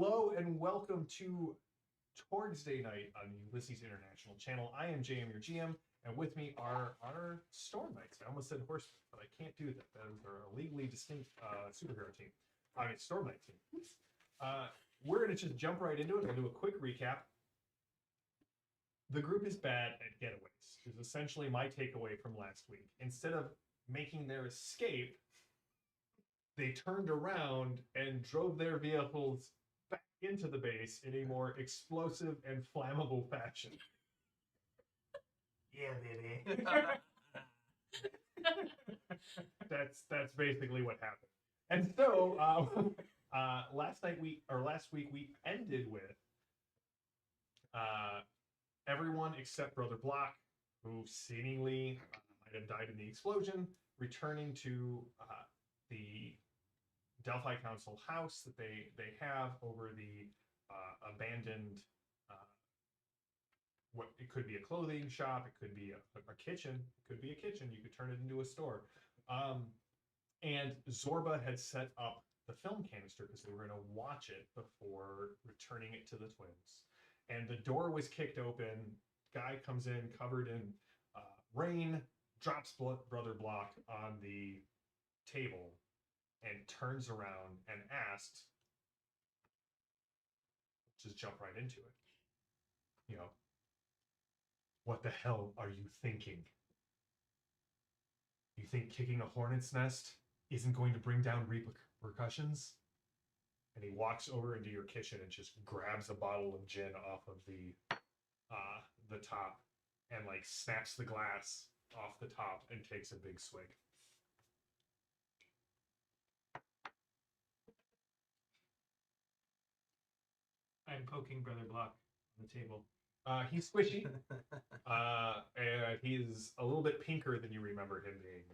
Hello and welcome to Torg's Day Night on the Ulysses International channel. I am JM, your GM, and with me are our Storm Knights. I almost said Horsemen, but I can't do that. Those are a legally distinct superhero team. I mean, Storm Knight team. We're going to just jump right into it. We'll do a quick recap. The group is bad at getaways, is essentially my takeaway from last week. Instead of making their escape, they turned around and drove their vehicles back into the base in a more explosive and flammable fashion. Yeah, baby. That's basically what happened. And so last week we ended with everyone except Brother Block, who seemingly might have died in the explosion, returning to the Delphi Council house that they have over the abandoned, what it could be a clothing shop, it could be a kitchen, it could be a kitchen, you could turn it into a store. And Zorba had set up the film canister because they were going to watch it before returning it to the twins. And the door was kicked open, guy comes in covered in rain, drops Brother Block on the table, and turns around and asks, just jump right into it. You know, what the hell are you thinking? You think kicking a hornet's nest isn't going to bring down repercussions? And he walks over into your kitchen and just grabs a bottle of gin off of the top and like snaps the glass off the top and takes a big swig. I'm poking Brother Block on the table. He's squishy. And he's a little bit pinker than you remember him being.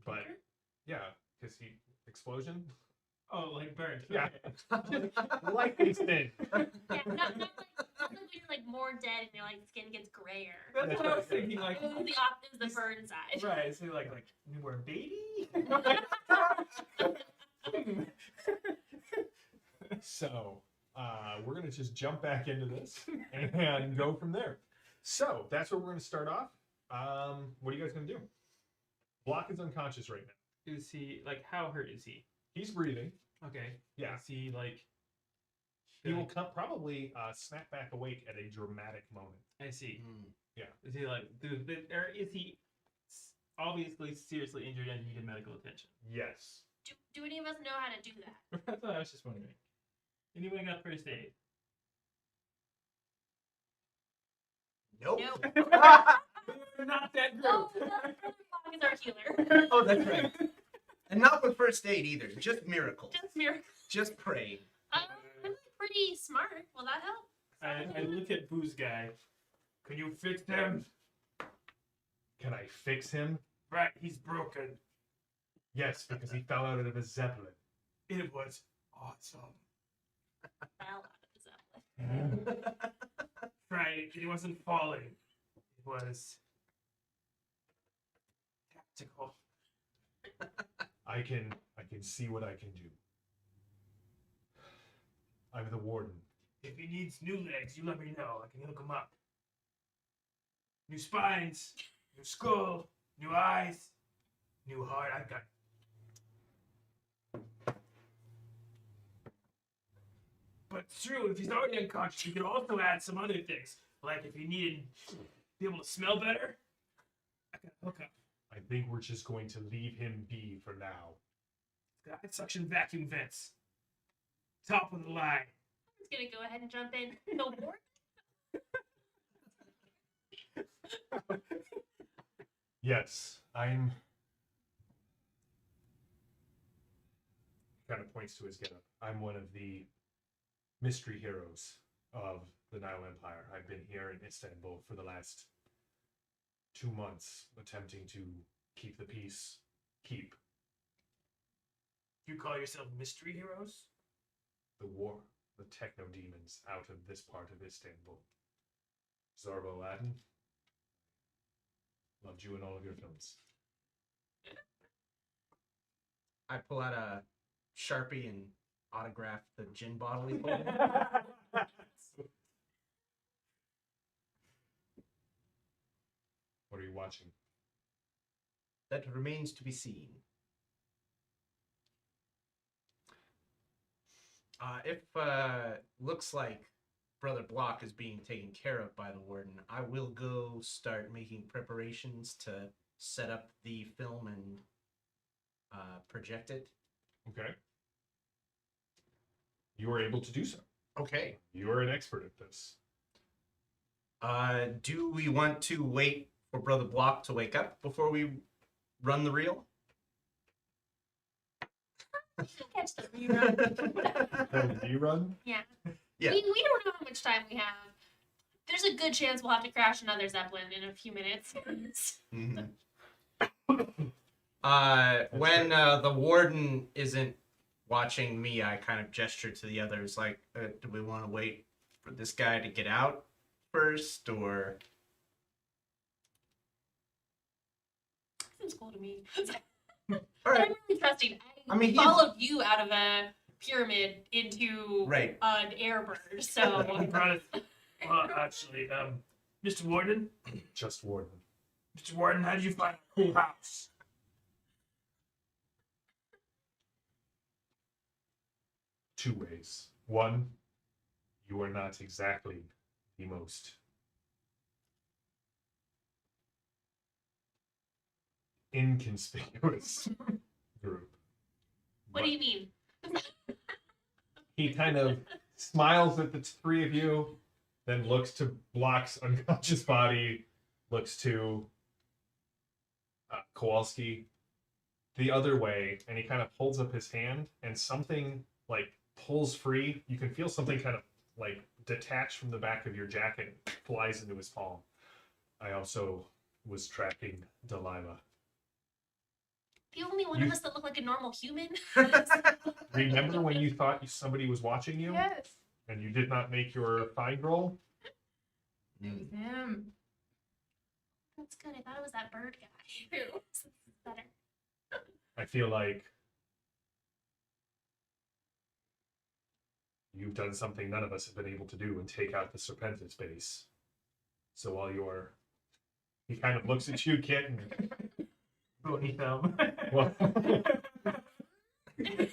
But yeah, because he explosion. Oh, like burnt. Yeah, Okay. lightning thin. Yeah, not like when you're like more dead and your like skin gets grayer. That's what I was thinking. Like, It was the burn side. right? So like newborn baby. So we're gonna just jump back into this and go from there. So that's where we're gonna start off. What are you guys gonna do? Block is unconscious right now. Is he like how hurt is he? He's breathing. Okay. Yeah. Is he like? He will probably snap back awake at a dramatic moment. I see. Yeah. Is he like? Or is he obviously seriously injured and needed medical attention? Yes. Do any of us know how to do that? That's what I was just wondering. Anyone got first aid? Nope. We're not that Oh, group. Brother Block is our healer. Oh, that's right. And not with first aid either. Just miracles. Just miracle. Just pray. I'm pretty smart. Will that help? I look at Boo's guy. Can you fix him? Can I fix him? Right, he's broken. Yes, because he fell out of a zeppelin. It was awesome. Fell out of the zeppelin. Right, it wasn't falling. It was tactical. I can see what I can do. I'm the warden. If he needs new legs, you let me know. I can hook him up. New spines, new skull, new eyes, new heart. I've got. But it's true, if he's already unconscious, you could also add some other things. Like if he needed to be able to smell better, I can hook up. I think we're just going to leave him be for now. Got suction vacuum vents. Top of the line. I'm just gonna go ahead and jump in. No more. Yes, I'm... Kind of points to his getup. I'm one of the mystery heroes of the Nile Empire. I've been here in Istanbul for the last 2 months, attempting to keep the peace. You call yourself mystery heroes? The techno demons out of this part of Istanbul. Zorba Aladdin, loved you in all of your films. I pull out a Sharpie and autograph the gin bottle he's holding. What are you watching? That remains to be seen. If looks like Brother Block is being taken care of by the warden, I will go start making preparations to set up the film and project it. Okay. You are able to do so. Okay. You are an expert at this. Do we want to wait for Brother Block to wake up before we run the reel? Catch the rerun. Do you run? Yeah. Yeah. We don't know how much time we have. There's a good chance we'll have to crash another Zeppelin in a few minutes. Mm-hmm. When the warden isn't watching me, I kind of gesture to the others, like, do we want to wait for this guy to get out first, or? Seems cool to me. All But right. I'm really trusting. I mean, he's- followed you out of a pyramid into Right. an airbird, so He brought it. Well, actually, Mr. Warden, Just warden. Mr. Warden, how did you find our cool house? Two ways. One, you are not exactly the most inconspicuous group. what do you mean? He kind of smiles at the three of you, then looks to Block's unconscious body, looks to Kowalski the other way, and he kind of holds up his hand, and something like pulls free. You can feel something kind of like detach from the back of your jacket, flies into his palm. I also was tracking Delilah. The only one of us that look like a normal human? Remember when you thought somebody was watching you Yes. and you did not make your find roll? It was him. That's good. I thought it was that bird guy. It's better. I feel like you've done something none of us have been able to do and take out the Serpentis base. So while you're... He kind of looks at you, Kit, and... Bony thumb. Well, It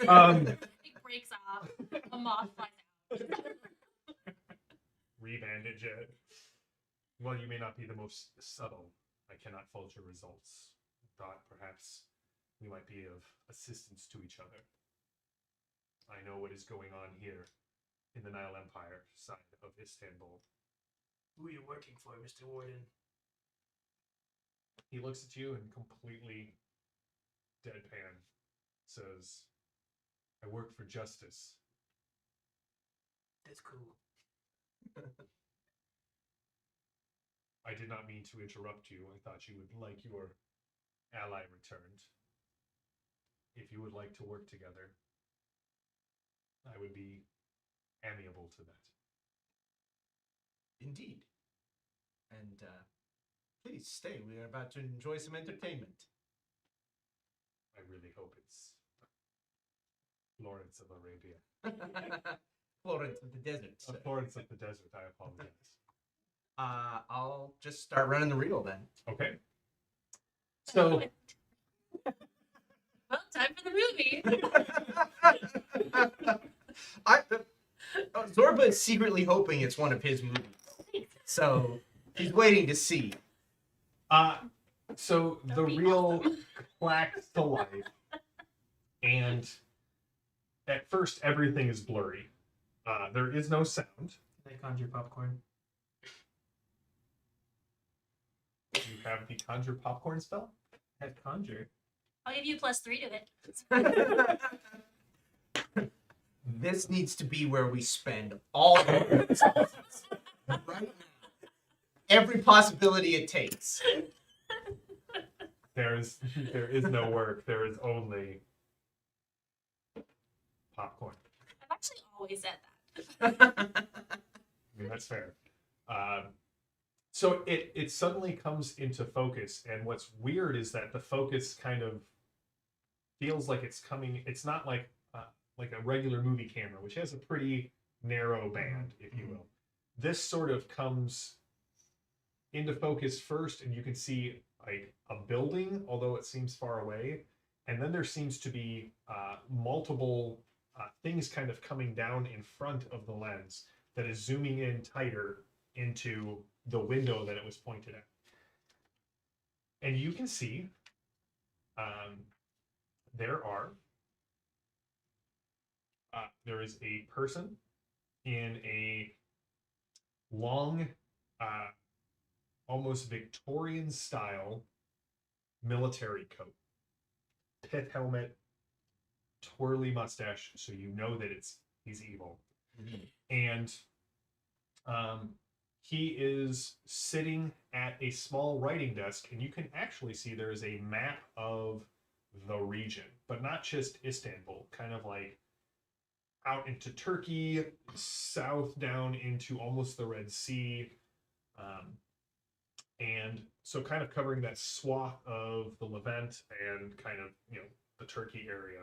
breaks off. A moth flies out. rebandage it. Well, you may not be the most subtle. I cannot fault your results. Thought perhaps we might be of assistance to each other. I know what is going on here in the Nile Empire side of Istanbul. Who are you working for, Mr. Warden? He looks at you and completely deadpan says, I work for justice. That's cool. I did not mean to interrupt you. I thought you would like your ally returned. If you would like to work together, I would be amiable to that. Indeed. And please stay. We are about to enjoy some entertainment. I really hope it's Florence of Arabia. Florence of the desert. sir. Florence of the desert, I apologize. I'll just start running the reel then. Okay. So, Well, time for the movie. Zorba is secretly hoping it's one of his movies, so he's waiting to see. so the That'd be reel clacks to life, and at first everything is blurry. There is no sound. They conjure popcorn. You have the conjure popcorn spell. Have conjure. I'll give you +3 to it. This needs to be where we spend all the resources right now. Every possibility it takes. There is no work. There is only popcorn. I've actually always said that. I mean, that's fair. So it suddenly comes into focus, and what's weird is that the focus kind of feels like it's coming. It's not like like a regular movie camera, which has a pretty narrow band, if you will. This sort of comes into focus first, and you can see like a building, although it seems far away. And then there seems to be multiple things kind of coming down in front of the lens that is zooming in tighter into the window that it was pointed at. And you can see there is a person in a long, almost Victorian style military coat, pith helmet, twirly mustache, so you know that he's evil. And he is sitting at a small writing desk, and you can actually see there is a map of the region, but not just Istanbul, kind of like out into Turkey, south down into almost the Red Sea. And so kind of covering that swath of the Levant and kind of, the Turkey area.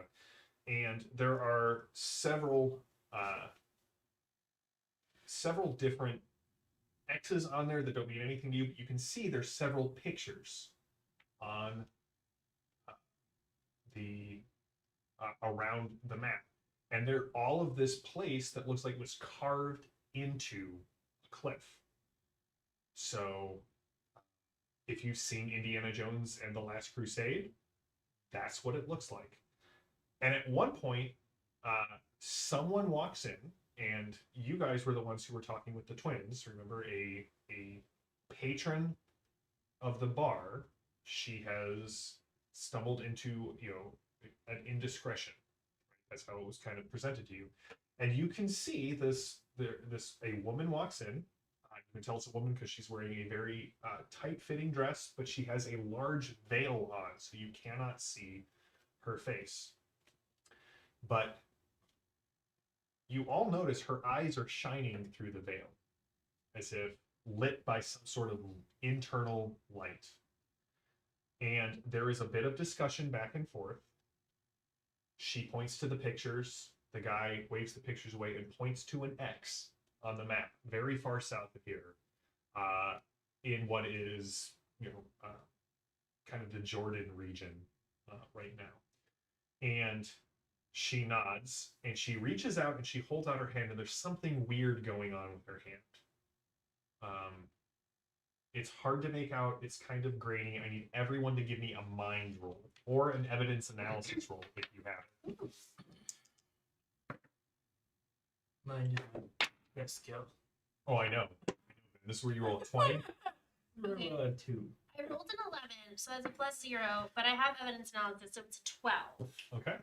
And there are several different X's on there that don't mean anything to you, but you can see there's several pictures on the around the map. And they're all of this place that looks like it was carved into a cliff. So if you've seen Indiana Jones and the Last Crusade, that's what it looks like. And at one point, someone walks in, and you guys were the ones who were talking with the twins. Remember, a patron of the bar, she has stumbled into, an indiscretion. That's how it was kind of presented to you. And you can see a woman walks in. You can tell it's a woman because she's wearing a very tight-fitting dress, but she has a large veil on, so you cannot see her face. But you all notice her eyes are shining through the veil, as if lit by some sort of internal light. And there is a bit of discussion back and forth. She points to the pictures. The guy waves the pictures away and points to an X on the map, very far south of here, in what is, kind of the Jordan region right now. And she nods, and she reaches out, and she holds out her hand, and there's something weird going on with her hand. It's hard to make out. It's kind of grainy. I need everyone to give me a mind roll or an evidence analysis roll if you have it. Mind best skill. Oh, I know. This is where you roll a 20. Okay. 2. I rolled an 11, so that's a +0, but I have evidence analysis, so it's a 12. Okay.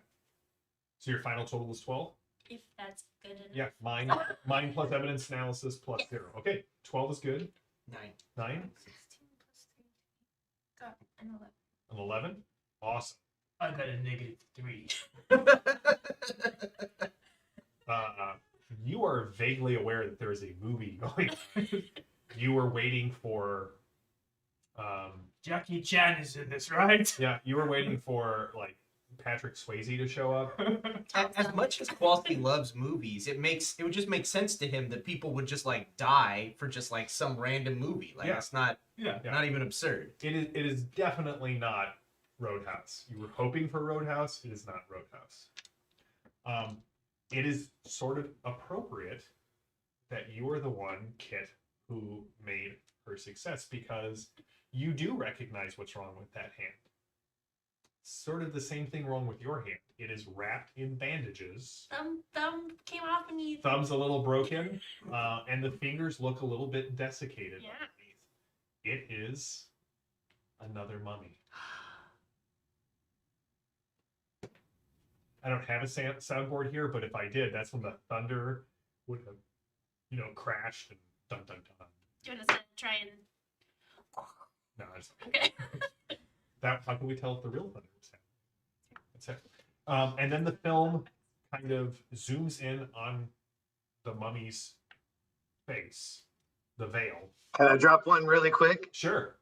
So your final total is 12? If that's good enough. Yeah, mine plus evidence analysis plus 0. Okay, 12 is good. 9? 16 plus 3. Got an 11. An 11? Awesome. I got a -3. You are vaguely aware that there is a movie going on. You were waiting for... Jackie Chan is in this, right? Yeah, you were waiting for, Patrick Swayze to show up. As much as Kowalski loves movies, it would just make sense to him that people would just die for just some random movie. It's not not even absurd. It is definitely not Roadhouse. You were hoping for Roadhouse. It is not Roadhouse. It is sort of appropriate that you are the one, Kit, who made her success, because you do recognize what's wrong with that hand. Sort of the same thing wrong with your hand. It is wrapped in bandages. Thumb came off and you... Thumb's a little broken, and the fingers look a little bit desiccated underneath. It is another mummy. I don't have a soundboard here, but if I did, that's when the thunder would have, crashed and dun dun dun. Do you want us to try and... No, it's Okay. how can we tell if the real thunder is happening? That's it. And then the film kind of zooms in on the mummy's face, the veil. Can I drop one really quick? Sure.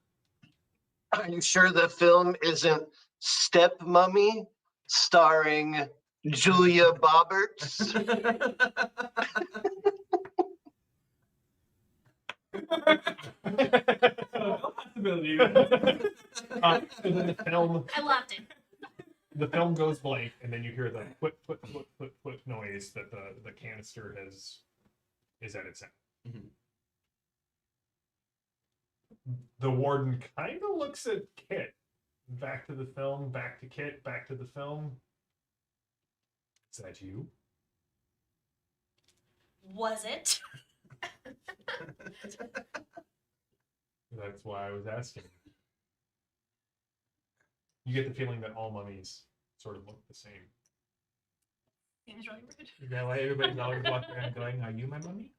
Are you sure the film isn't Step Mummy, starring Julia Bobberts. No possibility. So then the film, I loved it. the film goes blank, and then you hear the flip noise that the canister is at its end. Mhm. The warden kind of looks at Kit. Back to the film, back to Kit, back to the film. Is that you? Was it? That's why I was asking. You get the feeling that all mummies sort of look the same. Seems really rude. Is that why everybody's always walking around going, "Are you my mummy?"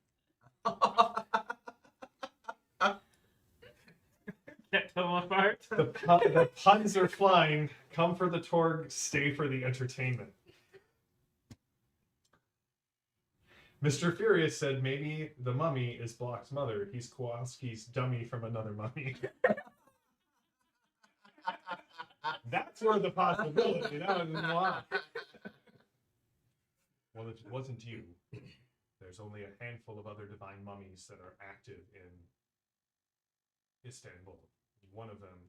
Can't tell them apart. The puns are flying. Come for the Torg, stay for the entertainment. Mr. Furious said maybe the mummy is Block's mother. He's Kowalski's dummy from another mummy. That's where the possibility. That was why. Well, it wasn't you. There's only a handful of other divine mummies that are active in Istanbul. One of them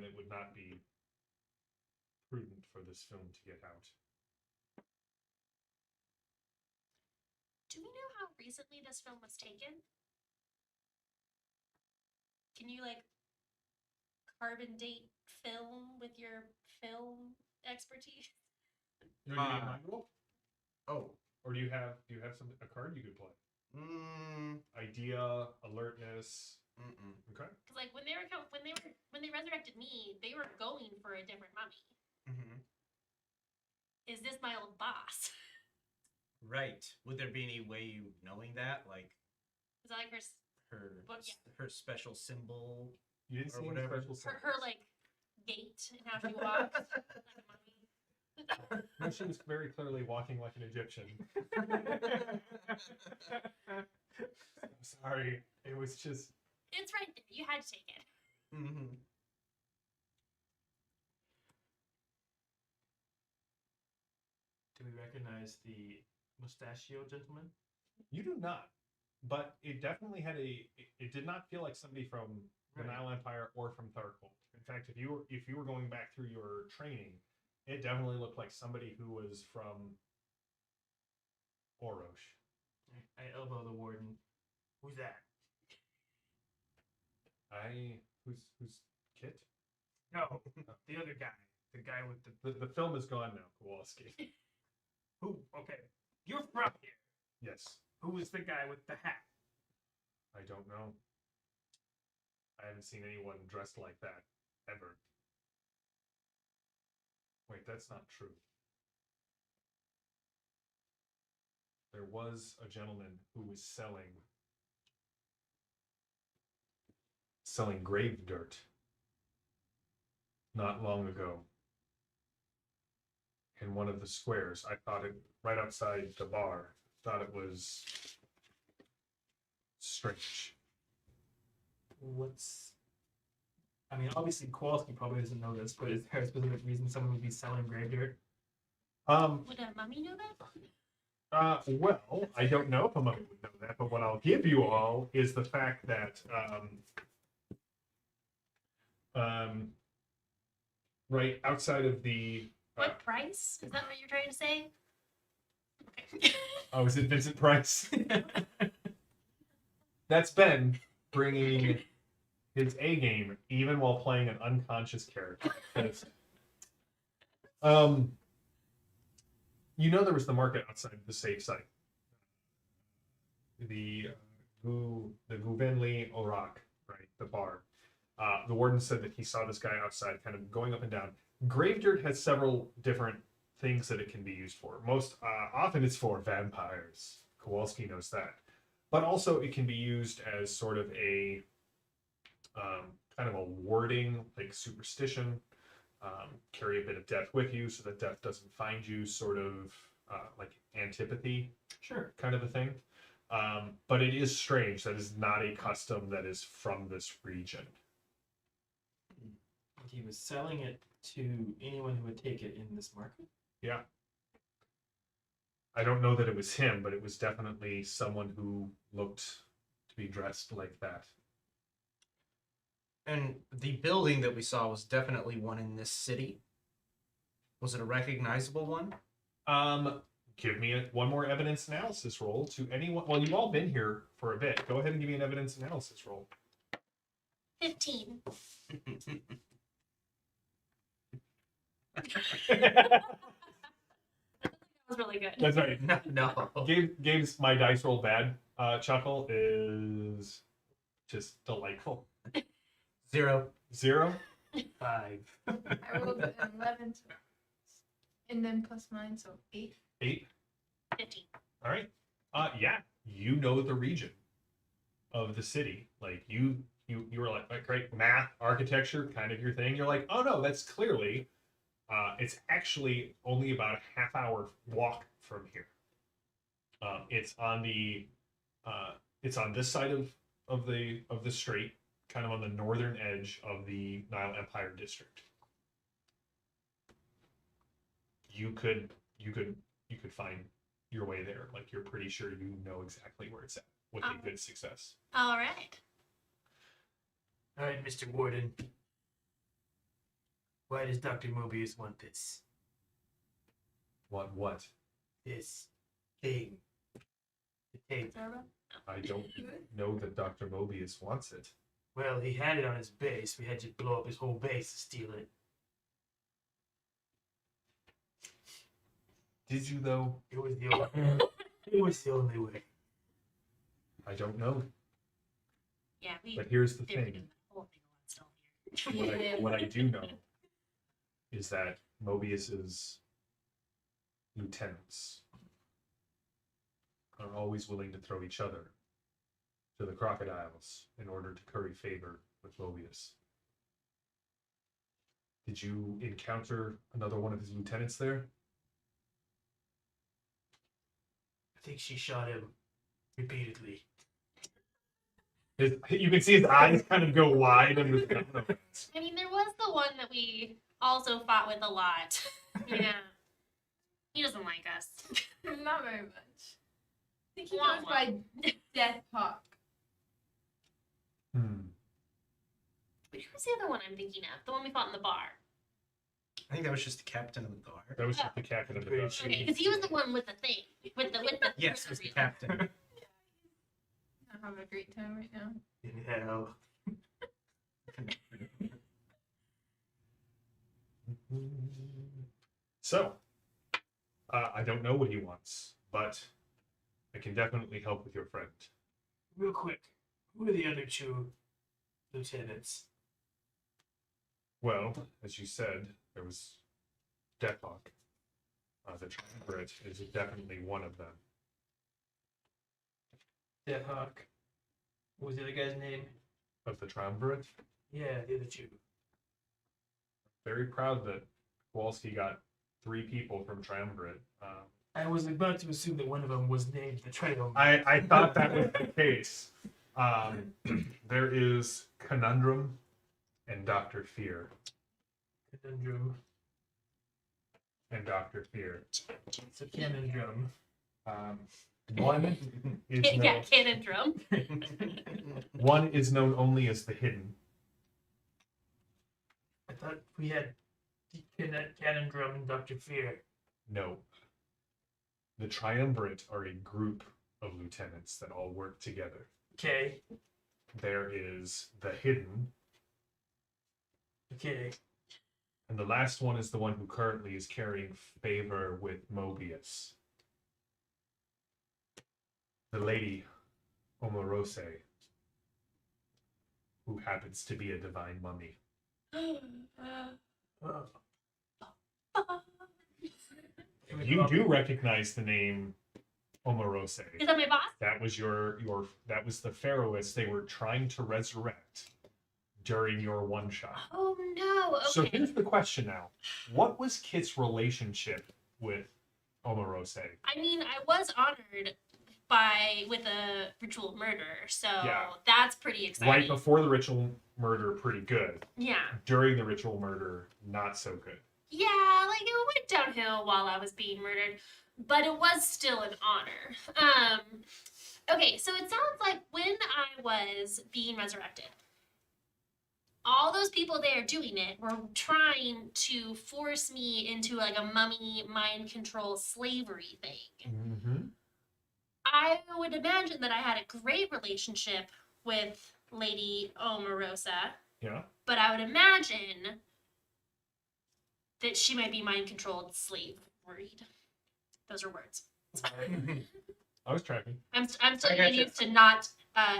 it would not be prudent for this film to get out. Do we know how recently this film was taken? Can you like carbon date film with your film expertise? You want to give me a mind roll? Oh. Or do you have a card you could play? Idea, alertness. Okay. Because like when they resurrected me, they were going for a different mummy. Is this my old boss? Right. Would there be any way you knowing that, like Is that like her special symbol? You didn't Or see whatever. any special her like gait and how she walks like a mummy? No, she was very clearly walking like an Egyptian. I'm sorry. It was just. It's right there. You had to take it. Do we recognize the mustachio gentleman? You do not. But it definitely had it did not feel like somebody from the Right. Nile Empire or from Tharkhold. In fact, if you were going back through your training, it definitely looked like somebody who was from Orosh. I elbow the warden. Who's that? Who's Kit? No, the other guy. The guy with The film is gone now, Kowalski. who? Okay, you're from here. Yes. Who is the guy with the hat? I don't know. I haven't seen anyone dressed like that ever. Wait, that's not true. There was a gentleman who was selling grave dirt not long ago in one of the squares. I thought it right outside the bar. Thought it was strange. I mean, obviously Kowalski probably doesn't know this, but is there a specific reason someone would be selling grave dirt? Would a mummy know that? Well, I don't know if a mummy would know that, but what I'll give you all is the fact that right outside of the What price? Is that what you're trying to say? Okay. oh, is it Vincent Price? That's Ben bringing his A game even while playing an unconscious character. You know there was the market outside the safe site. The Gouvenly Orak, right? The bar. The warden said that he saw this guy outside kind of going up and down. Grave dirt has several different things that it can be used for. Most often it's for vampires. Kowalski knows that. But also it can be used as sort of a kind of a warding, like superstition. Carry a bit of death with you so that death doesn't find you, sort of like antipathy. Sure. Kind of a thing. But it is strange. That is not a custom that is from this region. He was selling it to anyone who would take it in this market. Yeah. I don't know that it was him, but it was definitely someone who looked to be dressed like that. And the building that we saw was definitely one in this city. Was it a recognizable one? Give me one more evidence analysis roll to anyone. Well, you've all been here for a bit. Go ahead and give me an evidence analysis roll. 15. That was really good. That's right. No. Gabe's my dice roll bad chuckle is just delightful. 0. 0. 5. I rolled an 11, so, and then plus mine, so 8. 8. 15. All right. Yeah, you know the region of the city. Like you were like, great, math, architecture, kind of your thing. You're like, oh no, that's clearly. It's actually only about a half-hour walk from here. It's on this side of the strait, kind of on the northern edge of the Nile Empire district. You could find your way there. Like you're pretty sure you know exactly where it's at with a good success. All right. All right, Mr. Warden. Why does Dr. Mobius want this? What? This thing. The tape. I don't know that Dr. Mobius wants it. Well, he had it on his base. We had to blow up his whole base to steal it. Did you though? It was the only, it was the only way. I don't know. Yeah, we But here's the did the thing. whole thing a lot still here. What I do know is that Mobius's lieutenants are always willing to throw each other to the crocodiles in order to curry favor with Mobius. Did you encounter another one of his lieutenants there? I think she shot him repeatedly. You can see his eyes kind of go wide under the gun. I mean, there was the one that we also fought with a lot. Yeah. He doesn't like us. Not very much. I think he Wah, goes wah. by Death Hawk. But who was the other one I'm thinking of? The one we fought in the bar. I think that was just the captain of the bar. That was just the captain of the Pretty gun. sure. Okay, because he was the one with the thing. With the Yes, it was the captain. I'm having a great time right now. In hell. So, I don't know what he wants, but I can definitely help with your friend. Real quick, who are the other 2 lieutenants? Well, as you said, there was Deathhawk. The triumvirate is definitely one of them. Death Hawk. What was the other guy's name? Of the triumvirate, Yeah, the other 2. very proud that Kowalski got 3 people from triumvirate. I was about to assume that one of them was named the Triumvirate. I thought that was the case. There is Conundrum and Dr. Fear. Conundrum. And Dr. Fear. It's a conundrum. One is known, yeah, cannon drum. one is known only as the Hidden. I thought we had Conundrum and Dr. Fear. No. The Triumvirate are a group of lieutenants that all work together. Okay. There is the Hidden, Okay. and the last one is the one who currently is carrying favor with Mobius. The lady, Omarose, who happens to be a divine mummy. Oh. You do recognize the name Omarose. Is that my boss? That was that was the pharaohess they were trying to resurrect during your one shot. Oh no. Okay. So here's the question now. What was Kit's relationship with Omarose? I mean, I was honored with a ritual murder. So Yeah. that's pretty exciting. Right before the ritual murder, pretty good. Yeah. During the ritual murder, not so good. Yeah, like it went downhill while I was being murdered, but it was still an honor. Okay, so it sounds like when I was being resurrected, all those people there doing it were trying to force me into like a mummy mind control slavery thing. Mm-hmm. I would imagine that I had a great relationship with Lady Omarosa, Yeah. but I would imagine that she might be mind controlled slave worried. Those are words. I was tracking. I'm still I getting gotcha. used to not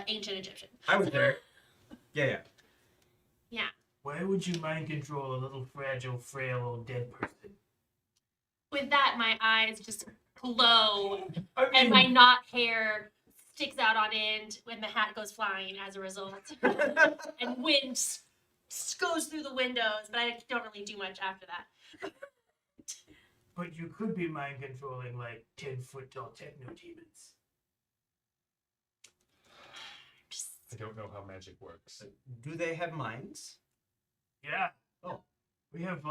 ancient Egyptian. I was there. Yeah. Why would you mind control a little fragile, frail, old dead person? With that, my eyes just glow, I and my knot hair sticks out on end when the hat goes flying as a result. And wind goes through the windows, but I don't really do much after that. But you could be mind controlling like 10-foot tall techno demons. I don't know how magic works. Do they have minds? Yeah. Oh. I have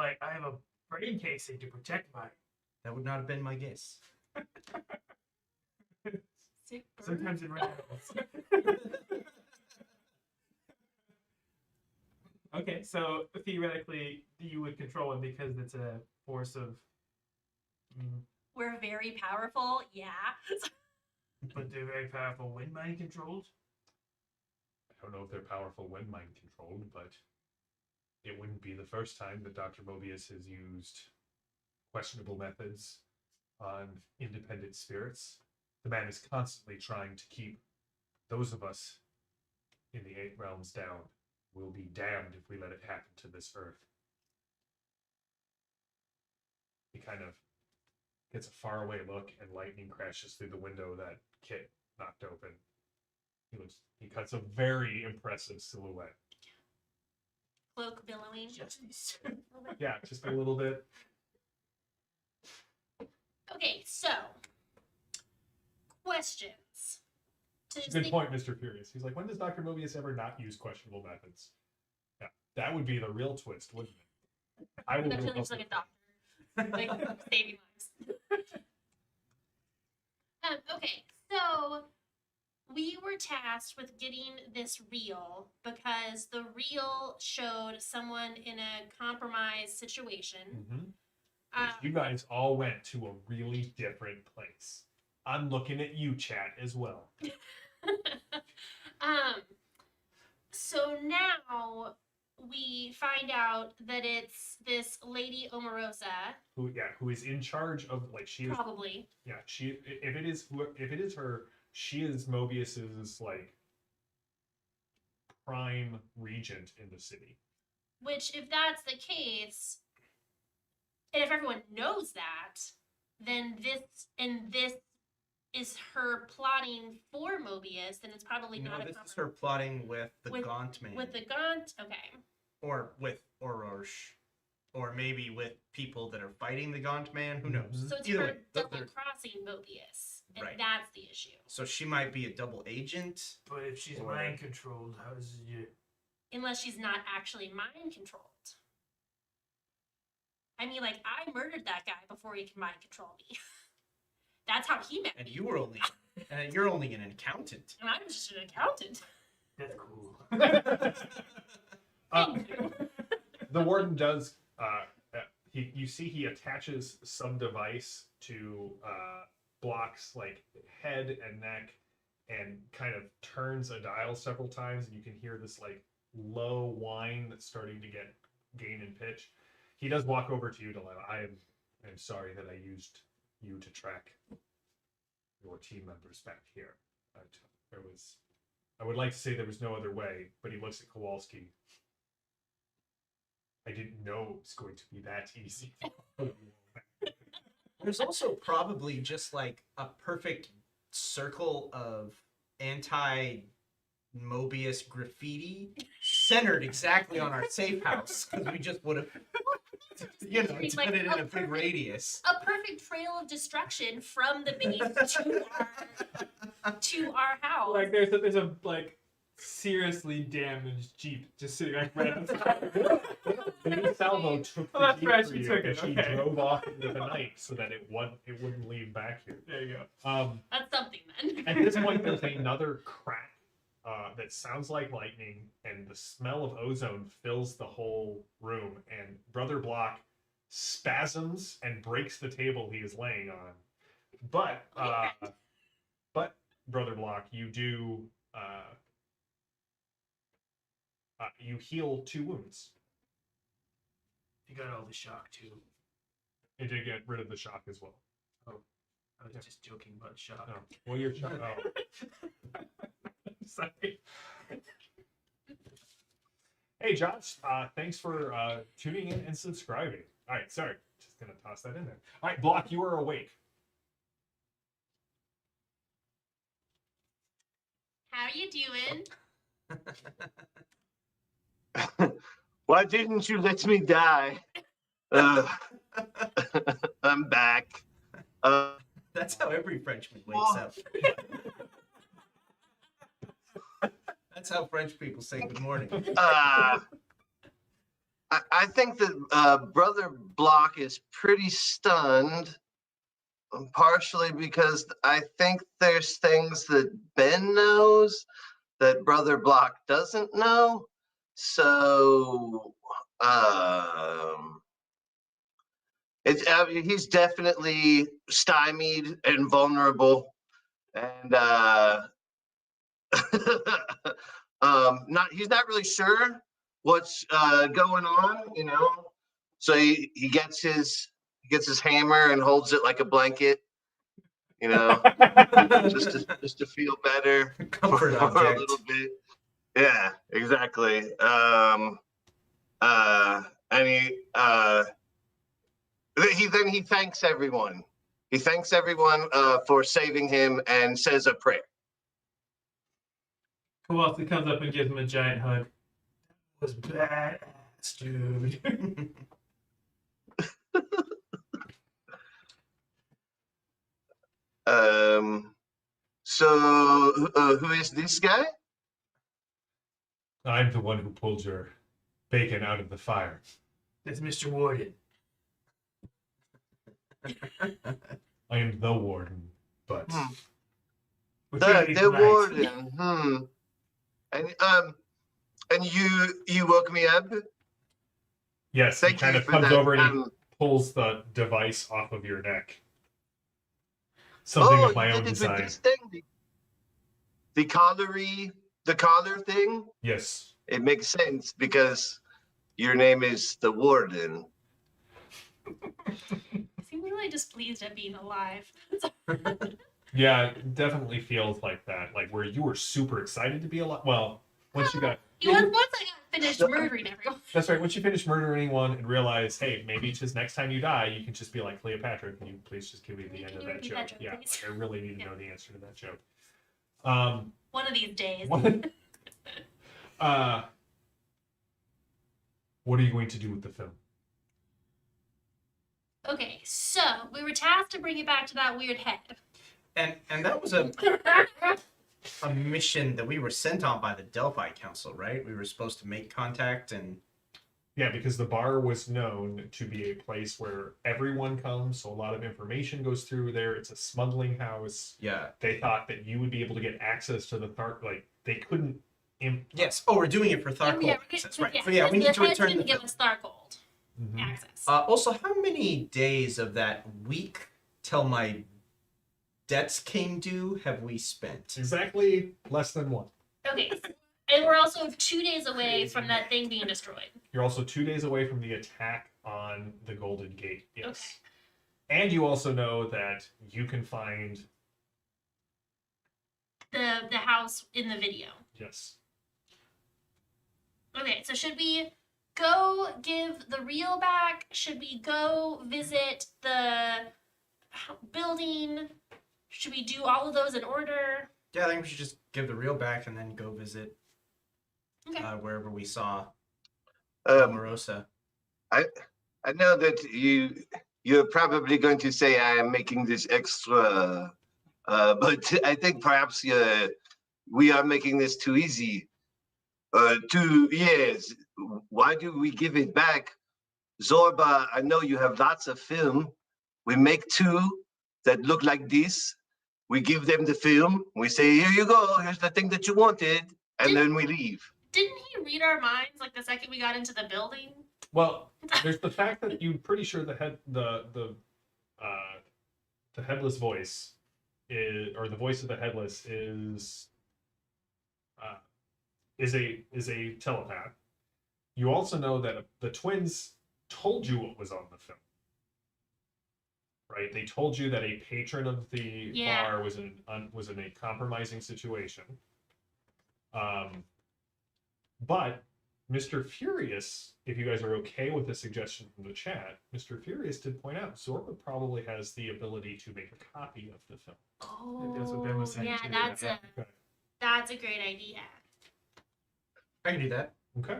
a brain casing to protect mine. That would not have been my guess. Sick bird. Sometimes it rattles. Okay, so theoretically you would control it because it's a force of. We're very powerful, yeah. But they're very powerful when mind controlled. I don't know if they're powerful when mind controlled, but it wouldn't be the first time that Dr. Mobius has used questionable methods on independent spirits. The man is constantly trying to keep those of us in the 8 realms down. We'll be damned if we let it happen to this earth. He kind of gets a faraway look, and lightning crashes through the window that Kit knocked open. He cuts a very impressive silhouette. Cloak billowing. Justice. Yeah, just a little bit. Okay, so questions. To just Good think- point, Mr. Furious. He's like, when does Dr. Mobius ever not use questionable methods? Yeah, that would be the real twist, wouldn't it? I will. That feels like a doctor, like saving lives. Okay, so we were tasked with getting this reel because the reel showed someone in a compromised situation. Mhm. You guys all went to a really different place. I'm looking at you, chat, as well. So now we find out that it's this Lady Omarosa, Who is in charge of, like, she is. probably. Yeah, if it is her, she is Mobius's, like, prime regent in the city. Which, if that's the case, and if everyone knows that, then this is her plotting for Mobius, then it's probably No, not this a is her plotting with the Gaunt Man. with the Gaunt. Okay. Or with Orosh. Or maybe with people that are fighting the Gaunt Man. Who knows? So it's Either her way, those double are- crossing Mobius, and Right. that's the issue. So she might be a double agent. But if she's Or- mind controlled, how does it? Unless she's not actually mind controlled. I mean, like, I murdered that guy before he can mind control me. That's how he met And me. you were only you're only an accountant. And I was just an accountant. That's cool. Thank you. The warden does. You see, he attaches some device to Block's, like, head and neck, and kind of turns a dial several times, and you can hear this, like, low whine that's starting to gain in pitch. He does walk over to you, Delilah. I am sorry that I used you to track your team members back here. I would like to say there was no other way, but he looks at Kowalski. I didn't know it was going to be that easy. There's also probably just like a perfect circle of anti-Mobius graffiti centered exactly on our safe house because we just would have, Like done it in a big perfect- radius. A perfect trail of destruction from the base to our to our house. Like there's a like seriously damaged Jeep just sitting like right outside. Maybe Salvo took Oh, the that's Jeep right, for she you, took and it, she okay. drove off into the night so that it wouldn't leave back here. There you go. That's something then. At this point, there's another crack that sounds like lightning, and the smell of ozone fills the whole room. And Brother Block spasms and breaks the table he is laying on. But Brother Block, you do you heal 2 wounds. You got all the shock too. It did get rid of the shock as well. I was just joking about shock. Oh, well, you're shock. Oh. Sorry. Hey, Josh. Thanks for tuning in and subscribing. All right, sorry. Just gonna toss that in there. All right, Block, you are awake. How are you doing? Why didn't you let me die? I'm back. That's how every Frenchman wakes up. That's how French people say good morning. I think that Brother Block is pretty stunned, partially because I think there's things that Ben knows that Brother Block doesn't know. So he's definitely stymied and vulnerable, and he's not really sure what's going on, you know. So he gets his hammer and holds it like a blanket, you know, just to feel better Comfort for a object. little bit. Yeah, exactly. And he thanks everyone. He thanks everyone for saving him and says a prayer. Kowalski comes up and gives him a giant hug. That was badass, dude. So who is this guy? I'm the one who pulled your bacon out of the fire. That's Mr. Warden. I am the warden, but We're trying to be The polite. warden. And you woke me up. yes, Thank he kind you of for comes that. over and he pulls the device off of your neck. Something of my you own did it design. with this thing, the collar thing. Yes. It makes sense because your name is the warden. Seems really displeased at being alive. Yeah, it definitely feels like that. Like where you were super excited to be alive. Well, once you got He was once I got finished murdering everyone. that's right. Once you finish murdering anyone and realize, hey, maybe just next time you die, you can just be like Cleopatra. Can you please just give me the end Can of you that repeat joke? that joke, Yeah, please? like, I really need to Yeah. know the answer to that joke. One of these days. What are you going to do with the film? Okay, so we were tasked to bring it back to that weird head. And that was a mission that we were sent on by the Delphi Council, right? We were supposed to make contact and Yeah, because the bar was known to be a place where everyone comes, so a lot of information goes through there. It's a smuggling house. yeah. They thought that you would be able to get access to the Thark. Like they couldn't. Yes. Oh, we're doing it for Thargold. Yeah, Access, right. yeah, So, yeah, we need to head's return gonna the give film. us Thargold Mhm. access. Also, how many days of that week till my debts came due have we spent? Exactly less than one. Okay, and we're also 2 days away from that thing being destroyed. You're also 2 days away from the attack on the Golden Gate. Yes. Okay. And you also know that you can find. The house in the video. Yes. Okay, so should we go give the reel back? Should we go visit the building? Should we do all of those in order? Yeah, I think we should just give the reel back and then go visit Okay. wherever we saw Um, Omarosa. I know that you're probably going to say I am making this extra But I think perhaps we are making this too easy. Yes, why do we give it back? Zorba, I know you have lots of film. We make two that look like this. We give them the film. We say, here you go. Here's the thing that you wanted. And then we leave. Didn't he read our minds like the second we got into the building? Well, there's the fact that you're pretty sure the headless voice is, or the voice of the headless is a telepath. You also know that the twins told you what was on the film. Right? They told you that a patron of the bar was in a compromising situation. But Mr. Furious, if you guys are okay with the suggestion from the chat, Mr. Furious did point out Zorba probably has the ability to make a copy of the film. Oh, That's what Ben was saying yeah, too. that's a great idea. I can do that. Okay.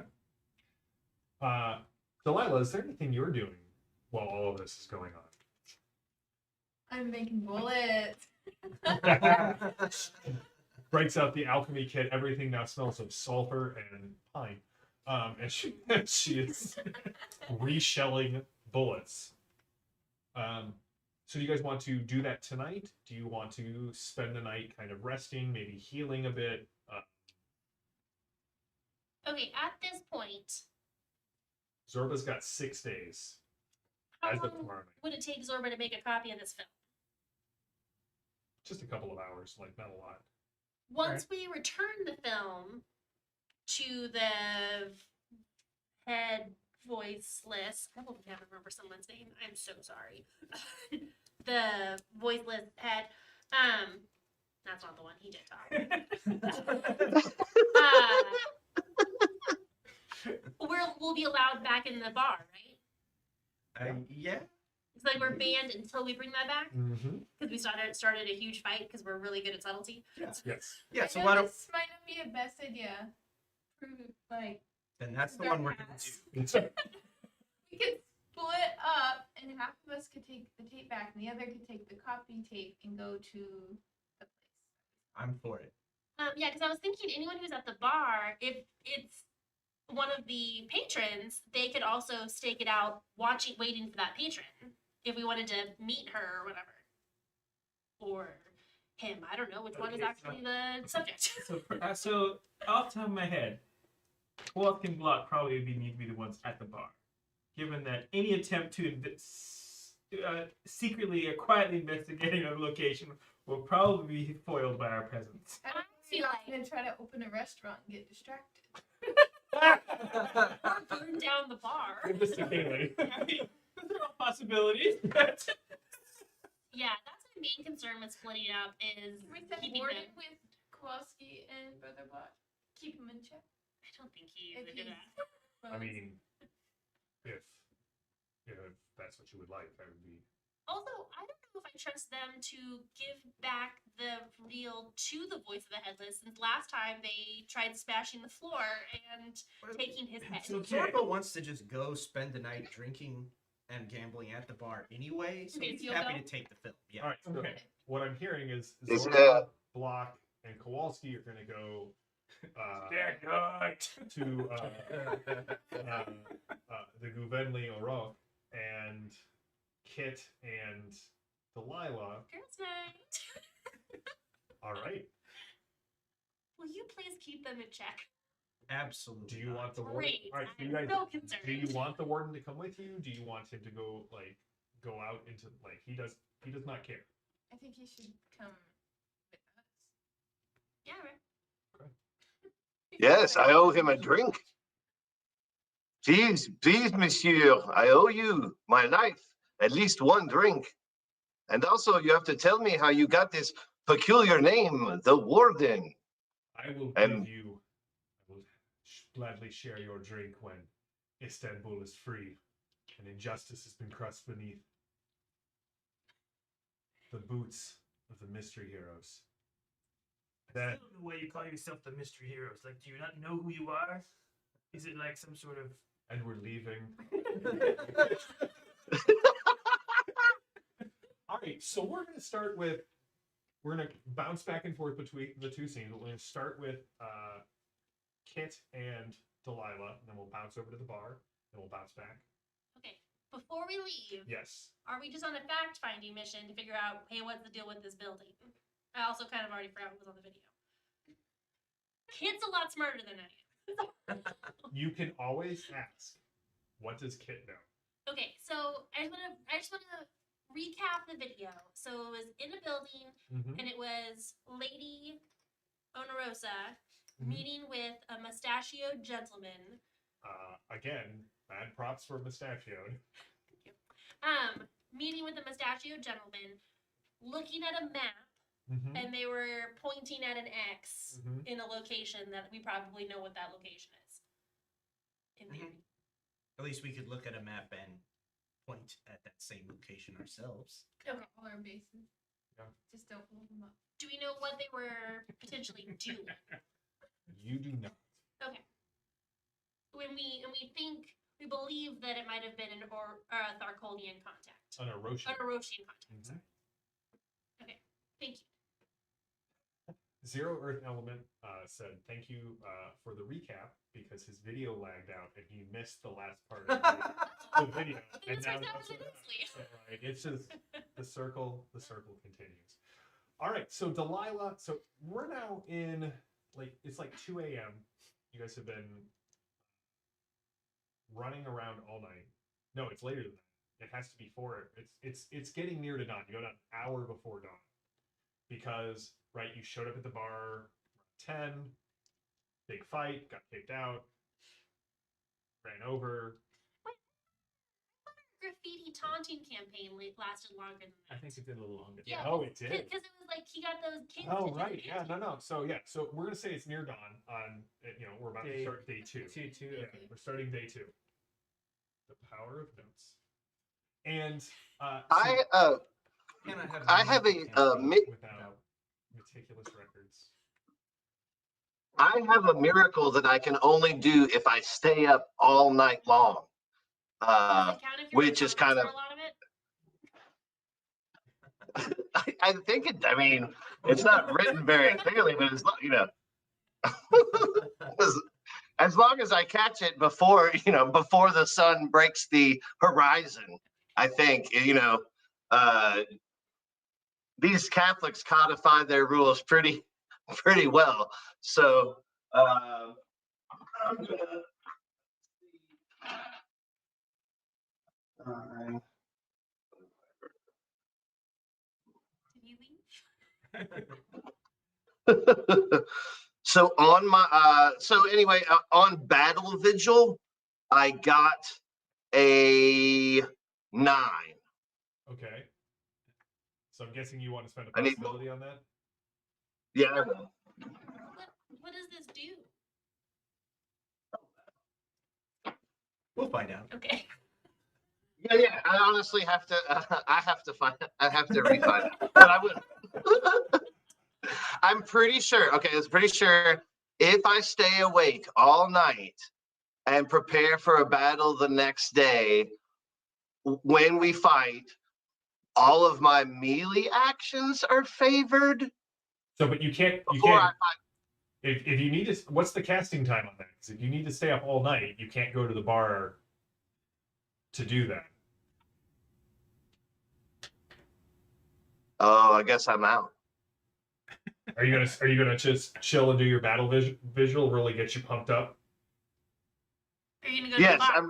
Delilah, is there anything you're doing while all of this is going on? I'm making bullets. Breaks out the alchemy kit. Everything now smells of sulfur and pine. And she is reshelling bullets. So do you guys want to do that tonight? Do you want to spend the night kind of resting, maybe healing a bit? Okay, at this point, Zorba's got 6 days. how As of long tomorrow night. would it take Zorba to make a copy of this film? Just a couple of hours, like not a lot. Once we return the film to the head voiceless, I will never remember someone's name. I'm so sorry. The voiceless head. That's not the one he did talk. We'll be allowed back in the bar, right? Yeah. It's like we're banned until we bring that back Mm-hmm. because we started a huge fight because we're really good at subtlety. Yes. Yeah. I So know why don't? this might not be a best idea. Like Then that's the one we're gonna do. we could split up, and half of us could take the tape back, and the other could take the copy tape and go to the place. I'm for it. Yeah, because I was thinking anyone who's at the bar, if it's one of the patrons, they could also stake it out, waiting for that patron, if we wanted to meet her or whatever, or him. I don't know which one is Okay, actually the subject. So off the top of my head, Wolf and Block probably need to be the ones at the bar, given that any attempt to secretly or quietly investigating a location will probably be foiled by our presence. I don't feel think like- I'm gonna try to open a restaurant and get distracted. Burn down the bar. Sophisticated. I mean, those are all possibilities. Yeah, that's my main concern with splitting up is We said keeping Warden them. with Kowalski and Brother Bot. Keep him in check. I don't think he's If into he's- that. I mean, if that's what you would like, that would be. Also, I don't know if I trust them to give back the reel to the voice of the headless, since last time they tried smashing the floor and taking his head. So- So Zorba wants to just go spend the night drinking and gambling at the bar anyway, so Okay, he's so you'll happy go? to take the film. Yeah. All right. So Okay. what I'm hearing is Is Zorba, Block, and Kowalski are going to go They're good. to the Gouvernement Aurore, and Kit and Delilah. Girls' night. All right. Will you please keep them in check? Absolutely. Do you not. want the warden? Great. All right. Do you I'm guys? so concerned. Do you want the warden to come with you? Do you want him to go out into he does not care. I think he should come with us. Yeah, right. Yes, I owe him a drink. Please, monsieur, I owe you my life, at least one drink. And also, you have to tell me how you got this peculiar name, the Warden. I will And- give you. I will gladly share your drink when Istanbul is free and injustice has been crushed beneath the boots of the mystery heroes. I That still don't know why you call yourself the mystery heroes. Like, do you not know who you are? Is it like some sort of? and we're leaving. All right, so we're going to start with we're gonna bounce back and forth between the two scenes. We're gonna start with Kit and Delilah, and then we'll bounce over to the bar, and we'll bounce back. Okay. Before we leave, Yes. are we just on a fact-finding mission to figure out, hey, what's the deal with this building? I also kind of already forgot what was on the video. Kit's a lot smarter than I am. You can always ask, what does Kit know? Okay, so I just wanna recap the video. So it was in a building, Mm-hmm. and it was Lady Onerosa Mhm. meeting with a mustachioed gentleman. Again, bad props for mustachioed. Meeting with a mustachioed gentleman, looking at a map, Mm-hmm. and they were pointing at an X Mhm. in a location that we probably know what that location is. In theory. At least we could look at a map and point at that same location ourselves. Okay. All our bases. Yeah. Just don't hold them up. Do we know what they were potentially doing? You do not. Okay. When we believe that it might have been an Tharkolian contact. An Orosian. An Orosian contact. Mhm. Sorry. Okay. Thank you. Zero Earth Element said thank you for the recap because his video lagged out and he missed the last part of the video. This now works out it's really also- nicely. so, right, it's just the circle continues. All right, so Delilah, so we're now in it's like 2 a.m. You guys have been running around all night. No, it's later than that. It has to be 4. It's getting near to dawn. You go down an hour before dawn. Because you showed up at the bar around 10, big fight, got kicked out, ran over. Graffiti taunting campaign lasted longer than that. I think it did a little longer. Yeah. Oh, it did. Because it was like he got those kids. Oh, to do right. the Yeah, dancing. no. So we're gonna say it's near dawn on. We're about to Day start day 2. 2, Yeah, okay. we're starting day 2. The power of notes. And Cannot have I have a campaign without meticulous records. I have a miracle that I can only do if I stay up all night long. Does it count if you're Which is unconscious kind for of- a lot of it? I think it. I mean, it's not written very clearly, but it's as long as I catch it before the sun breaks the horizon. I think these Catholics codify their rules pretty well. So I'm gonna. Did you leave? So on my on Battle Vigil, I got a 9. Okay. So I'm guessing you want to spend a I need- possibility on that. Yeah, I know. What does this do? We'll find out. Okay. Yeah. I honestly have to. I have to refine it, but I would. I'm pretty sure. Okay, it's pretty sure. If I stay awake all night and prepare for a battle the next day, when we fight, all of my melee actions are favored. So, but you can't. Before I If you need to, what's the casting time on that? 'Cause if you need to stay up all night, you can't go to the bar to do that. Oh, I guess I'm out. Are you gonna just chill and do your battle visual? Really get you pumped up? Are you gonna go to Yes, the bar? I'm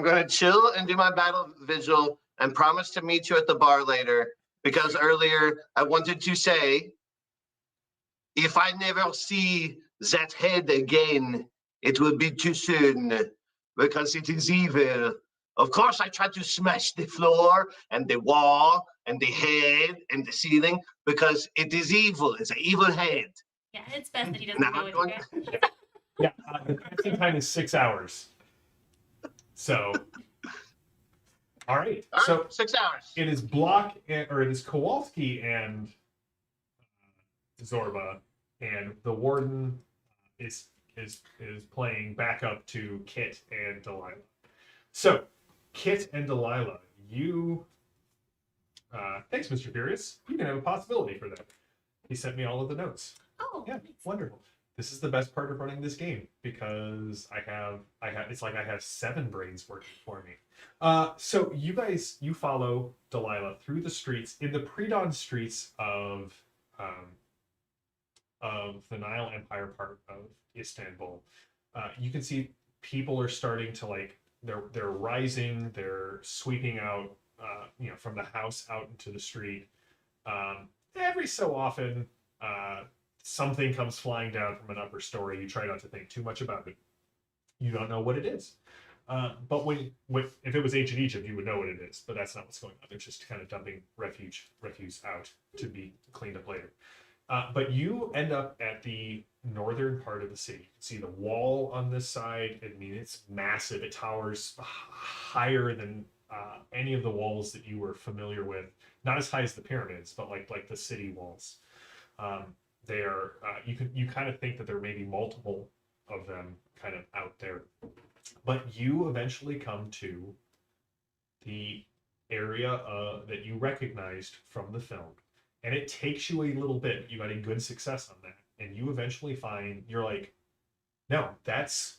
gonna chill and do my battle vigil and promise to meet you at the bar later. Because earlier I wanted to say, if I never see that head again, it will be too soon because it is evil. Of course, I tried to smash the floor and the wall and the head and the ceiling because it is evil. It's an evil head. Yeah, it's best that he doesn't Now go I'm going. anywhere. Yeah, the casting time is 6 hours. So, all right. All So right, 6 hours. it is Block or it is Kowalski and Zorba, and the Warden is playing backup to Kit and Delilah. So, Kit and Delilah, you Thanks, Mr. Furious. You can have a possibility for that. He sent me all of the notes. Oh, Yeah, wonderful. This is the best part of running this game because it's like I have 7 brains working for me. So you follow Delilah through the streets in the pre-dawn streets of the Nile Empire part of Istanbul. You can see people are starting to they're rising, they're sweeping out from the house out into the street. Every so often something comes flying down from an upper story. You try not to think too much about it. You don't know what it is. But if it was ancient Egypt, you would know what it is. But that's not what's going on. They're just kind of dumping refuse out to be cleaned up later. But you end up at the northern part of the city. You can see the wall on this side. I mean, it's massive. It towers higher than any of the walls that you were familiar with. Not as high as the pyramids, but like the city walls. They are. You kind of think that there may be multiple of them kind of out there, but you eventually come to the area that you recognized from the film. And it takes you a little bit. You got a good success on that. And you eventually find, you're like, no, that's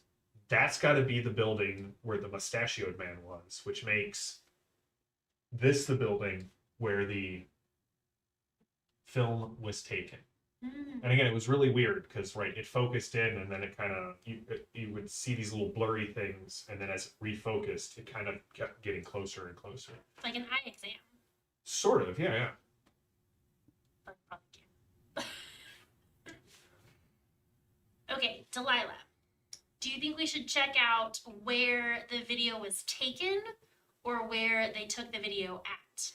got to be the building where the mustachioed man was, which makes this the building where the film was taken. And again, it was really weird because, right, it focused in and then it kind of, you would see these little blurry things. And then as it refocused, it kind of kept getting closer and closer. like an eye exam. Sort of, yeah. But probably can't. Okay, Delilah. Do you think we should check out where the video was taken or where they took the video at?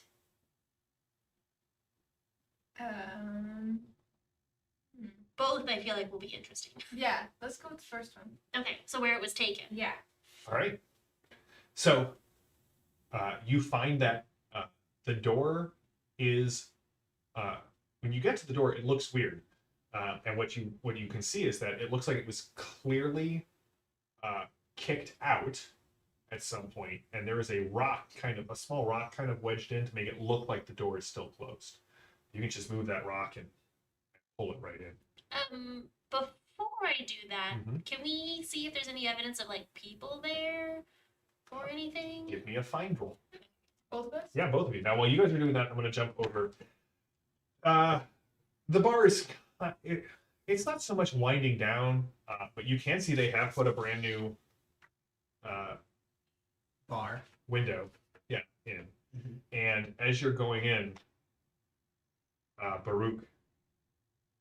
Both I feel like will be interesting. Yeah, let's go with the first one. Okay, so where it was taken. Yeah. All right. So you find that the door is, when you get to the door, it looks weird. And what you can see is that it looks like it was clearly kicked out at some point, and there is a small rock kind of wedged in to make it look like the door is still closed. You can just move that rock and pull it right in. Before I do that, Mhm. can we see if there's any evidence of like people there or anything? Give me a find roll. Both of us? Yeah, both of you. Now, while you guys are doing that, I'm going to jump over. The bar is, it's not so much winding down, but you can see they have put a brand new Bar. window, in. Mhm. And as you're going in, Baruch,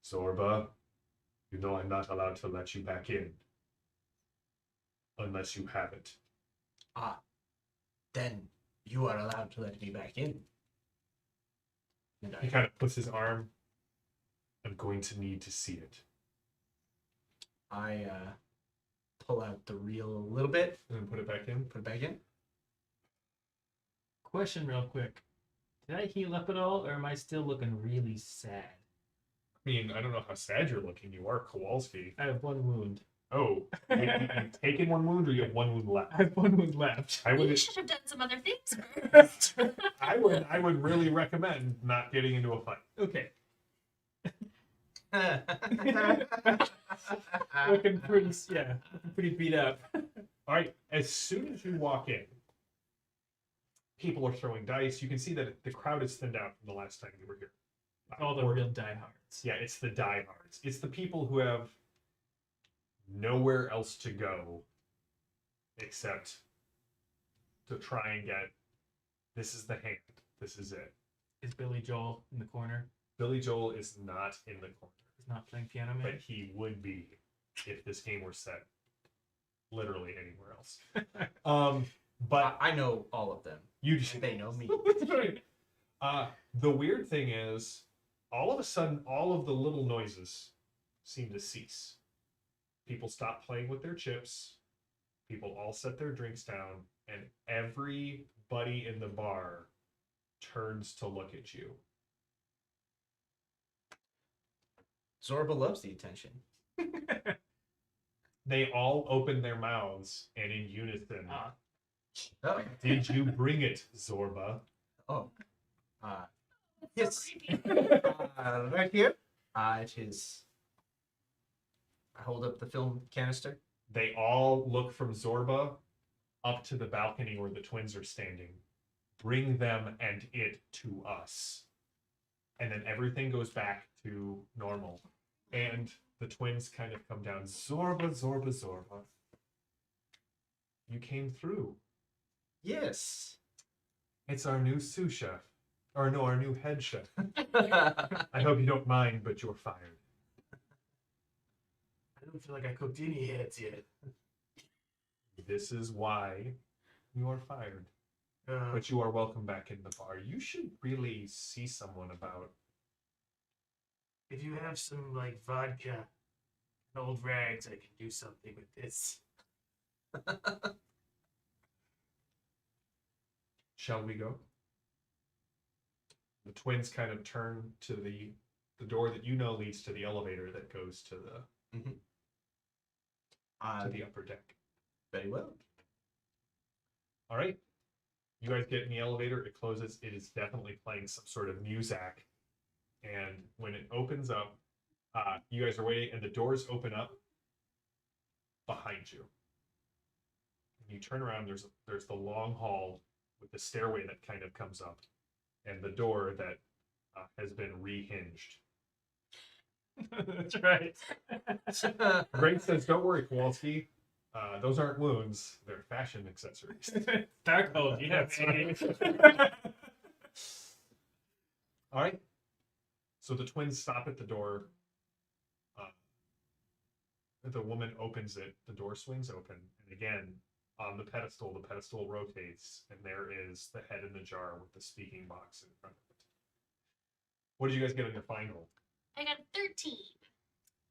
Zorba, you know I'm not allowed to let you back in unless you have it. Then you are allowed to let me back in. And He kind of puts his arm. I'm going to need to see it. I pull out the reel a little bit, And then put it back in. put it back in. Question real quick. Did I heal up at all, or am I still looking really sad? I mean, I don't know how sad you're looking. You are Kowalski. I have one wound. Oh, you've taken one wound, or you have one wound left? I have one wound left. I We would, should have done some other things first. I would really recommend not getting into a fight. Okay. Looking pretty beat up. All right. As soon as you walk in, people are throwing dice. You can see that the crowd is thinned out from the last time you were here. All the real diehards. Yeah, it's the diehards. It's the people who have nowhere else to go except to try and get. This is the hand. This is it. Is Billy Joel in the corner? Billy Joel is not in the corner, He's not playing Piano but Man? he would be if this game were set literally anywhere else. But I know all of them. you just They know me. That's right. The weird thing is, all of a sudden, all of the little noises seem to cease. People stop playing with their chips. People all set their drinks down, and everybody in the bar turns to look at you. Zorba loves the attention. They all open their mouths, and in unison, Ah. Oh, "Did you bring it, Zorba?" oh. It's so Yes. creepy. Right here. It is. I hold up the film canister. They all look from Zorba up to the balcony where the twins are standing. Bring them and it to us. And then everything goes back to normal. And the twins kind of come down. Zorba, Zorba, Zorba. You came through. Yes. It's our new sous chef. Or no, our new head chef. I I hope you don't mind, but you're fired. I don't feel like I cooked any heads yet. This is why you are fired. But you are welcome back in the bar. You should really see someone about. If you have some like vodka and old rags, I can do something with this. Shall we go? The twins kind of turn to the door that you know leads to the elevator that goes to the upper deck. Very well. All right. You guys get in the elevator. It closes. It is definitely playing some sort of music. And when it opens up, you guys are waiting, and the doors open up behind you. And you turn around. There's the long hall with the stairway that kind of comes up, and the door that has been rehinged. That's right. Greg says, "Don't worry, Kowalski. Those aren't wounds. They're fashion accessories." Darkhold, yeah, That's baby. All right. So the twins stop at the door. The woman opens it. The door swings open, and again, on the pedestal rotates, and there is the head in the jar with the speaking box in front of it. What did you guys get on your final? I got 13.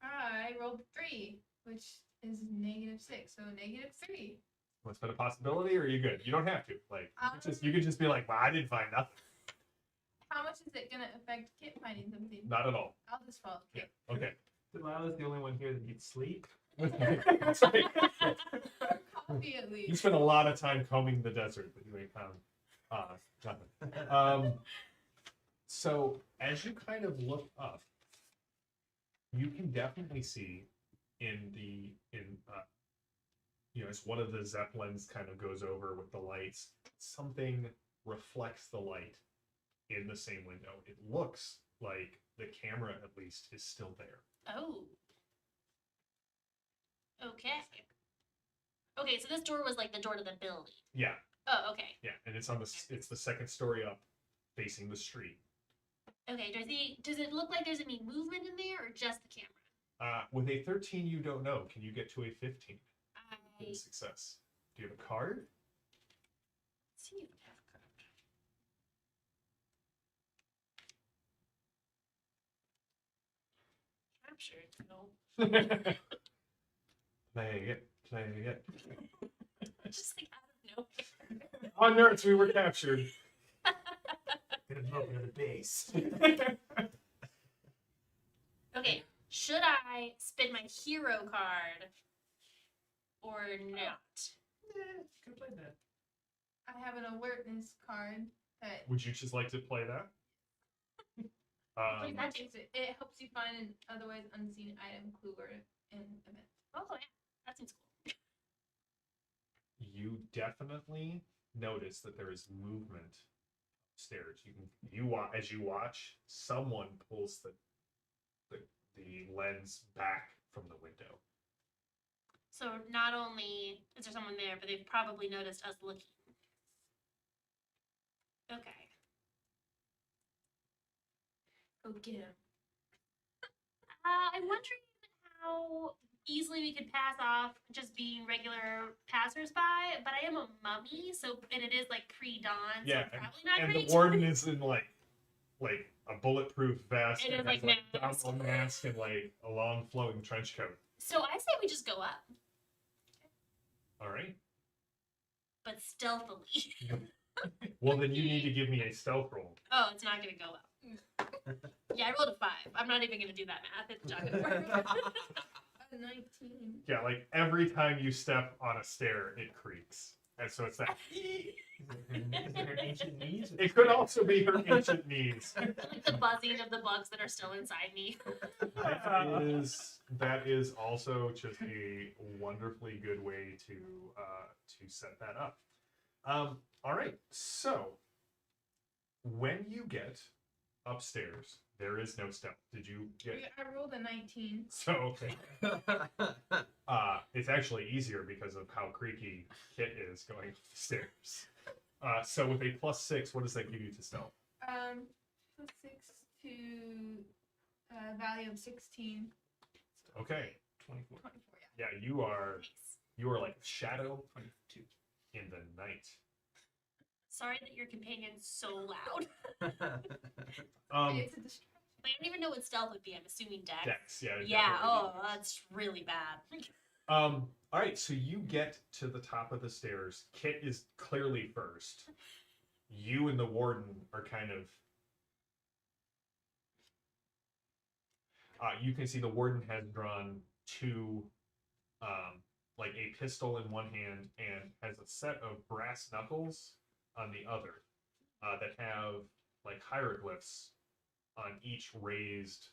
I rolled 3, which is -6, so -3. Was that a possibility, or are you good? You don't have to. Like, you could just be like, "Well, I didn't find nothing." How much is it gonna affect Kit finding something? Not at all. I'll just follow Yeah. Kit. Okay. Delilah's the only one here that needs sleep. That's right. Coffee at You least. spent a lot of time combing the desert, but you ain't found nothing. So as you kind of look up, you can definitely see as one of the zeppelins kind of goes over with the lights, something reflects the light in the same window. It looks like the camera, at least, is still there. Oh. Okay. Okay, so this door was like the door to the building. Yeah, Oh, okay. yeah, and it's it's the second story up, facing the street. Okay, does it look like there's any movement in there or just the camera? With a 13, you don't know. Can you get to a 15? I Success. Do you have a card? see if I have a card. Captured. No. Play it. Just like out of nowhere. On nerds, we were captured. Gonna blow up another base. Okay, should I spin my hero card or not? Could play that. I have an alertness card that Would you just like to play that? Please, that it helps you find an otherwise unseen item, clue, or an event. Oh, yeah, that seems cool. You definitely notice that there is movement upstairs. As you watch, someone pulls the lens back from the window. So not only is there someone there, but they've probably noticed us looking. Okay. Go get him. I'm wondering how easily we could pass off just being regular passersby, but I am a mummy, and it is like pre-dawn, Yeah, so probably not and great. the warden is in like a bulletproof vest And and has, has like, like mask. a mask and like a long flowing trench coat. So I say we just go up, All right. but stealthily. Well, then you need to give me a stealth roll. Oh, it's not gonna go up. Yeah, I rolled a 5. I'm not even gonna do that math. It's not gonna work. A 19. Yeah, like every time you step on a stair, it creaks. And so it's that. Is it her ancient knees? It could also be her ancient knees. Like the buzzing of the bugs that are still inside me. That is also just a wonderfully good way to set that up. All right, so when you get upstairs, there is no stealth. Did you get? I rolled a 19. So okay. It's actually easier because of how creaky Kit is going up the stairs. So with a +6, what does that give you to stealth? +6 to value of 16. Okay. 24. 24, yeah. Yeah, you are like a shadow 22. in the night. Sorry that your companion's so loud. It's a distraction. I don't even know what stealth would be. I'm assuming dex. Dex, yeah. it Yeah. definitely Oh, is. that's really bad. All right, so you get to the top of the stairs. Kit is clearly first. You and the warden are kind of. You can see the warden has drawn two, like a pistol in one hand and has a set of brass knuckles on the other, that have like hieroglyphs on each raised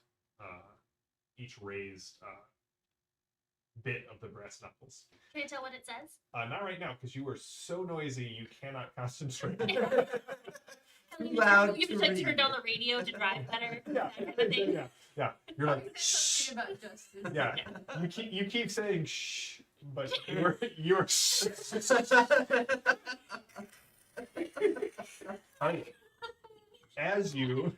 bit of the brass knuckles. Can I tell what it says? Not right now, because you are so noisy you cannot concentrate. Loud You to have to turn read. down the radio to drive better. Yeah, That kind of thing. yeah. You're I like, think there's shh. something about justice. Yeah, you keep saying shh, but you're as you.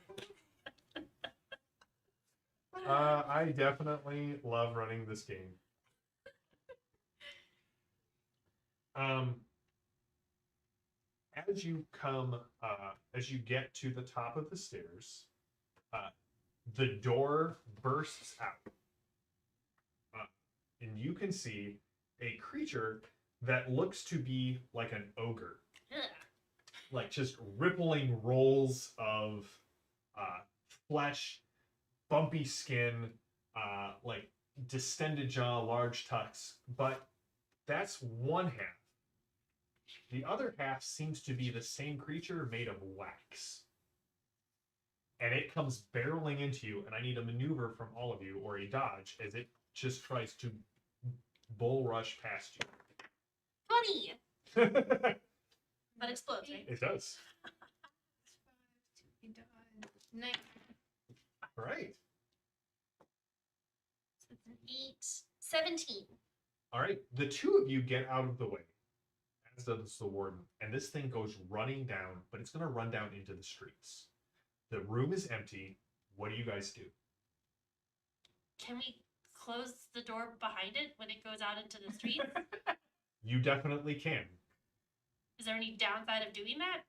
I definitely love running this game. As you get to the top of the stairs, the door bursts out. And you can see a creature that looks to be like an ogre. Ugh. Like just rippling rolls of flesh, bumpy skin, like distended jaw, large tucks. But that's one half. The other half seems to be the same creature made of wax. And it comes barreling into you, and I need a maneuver from all of you, or a dodge, as it just tries to bull rush past Funny, you. but explodes, right? It does. 9. All right. So it's an 8, 17. All right. The two of you get out of the way, as does the warden, and this thing goes running down, but it's going to run down into the streets. The room is empty. What do you guys do? Can we close the door behind it when it goes out into the street? You definitely can. Is there any downside of doing that?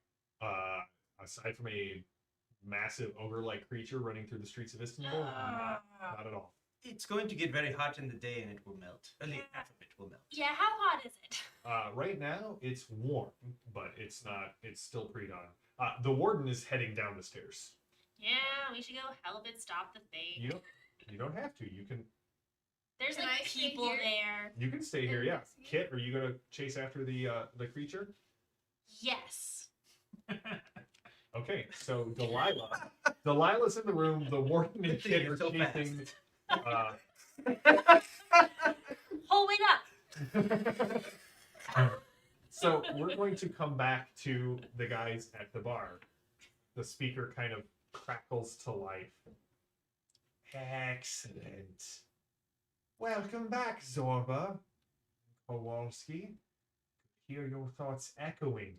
Aside from a massive ogre-like creature running through the streets of Istanbul, not at all. It's going to get very hot in the day and it will melt. At least half of it will melt. Yeah, how hot is it? Right now, it's warm, but it's not. It's still pre-dawn. The warden is heading down the stairs. Yeah, we should go help it stop the thing. You don't have to. You can There's Can like I stay people here? there. stay here. Yeah, Investigate? Kit, are you gonna chase after the creature? Yes. Okay, so Delilah's in the room. The warden and Good thing Kit you're are so chasing. Oh, wait up. So we're going to come back to the guys at the bar. The speaker kind of crackles to life. Excellent. Welcome back, Zorba. Kowalski. Hear your thoughts echoing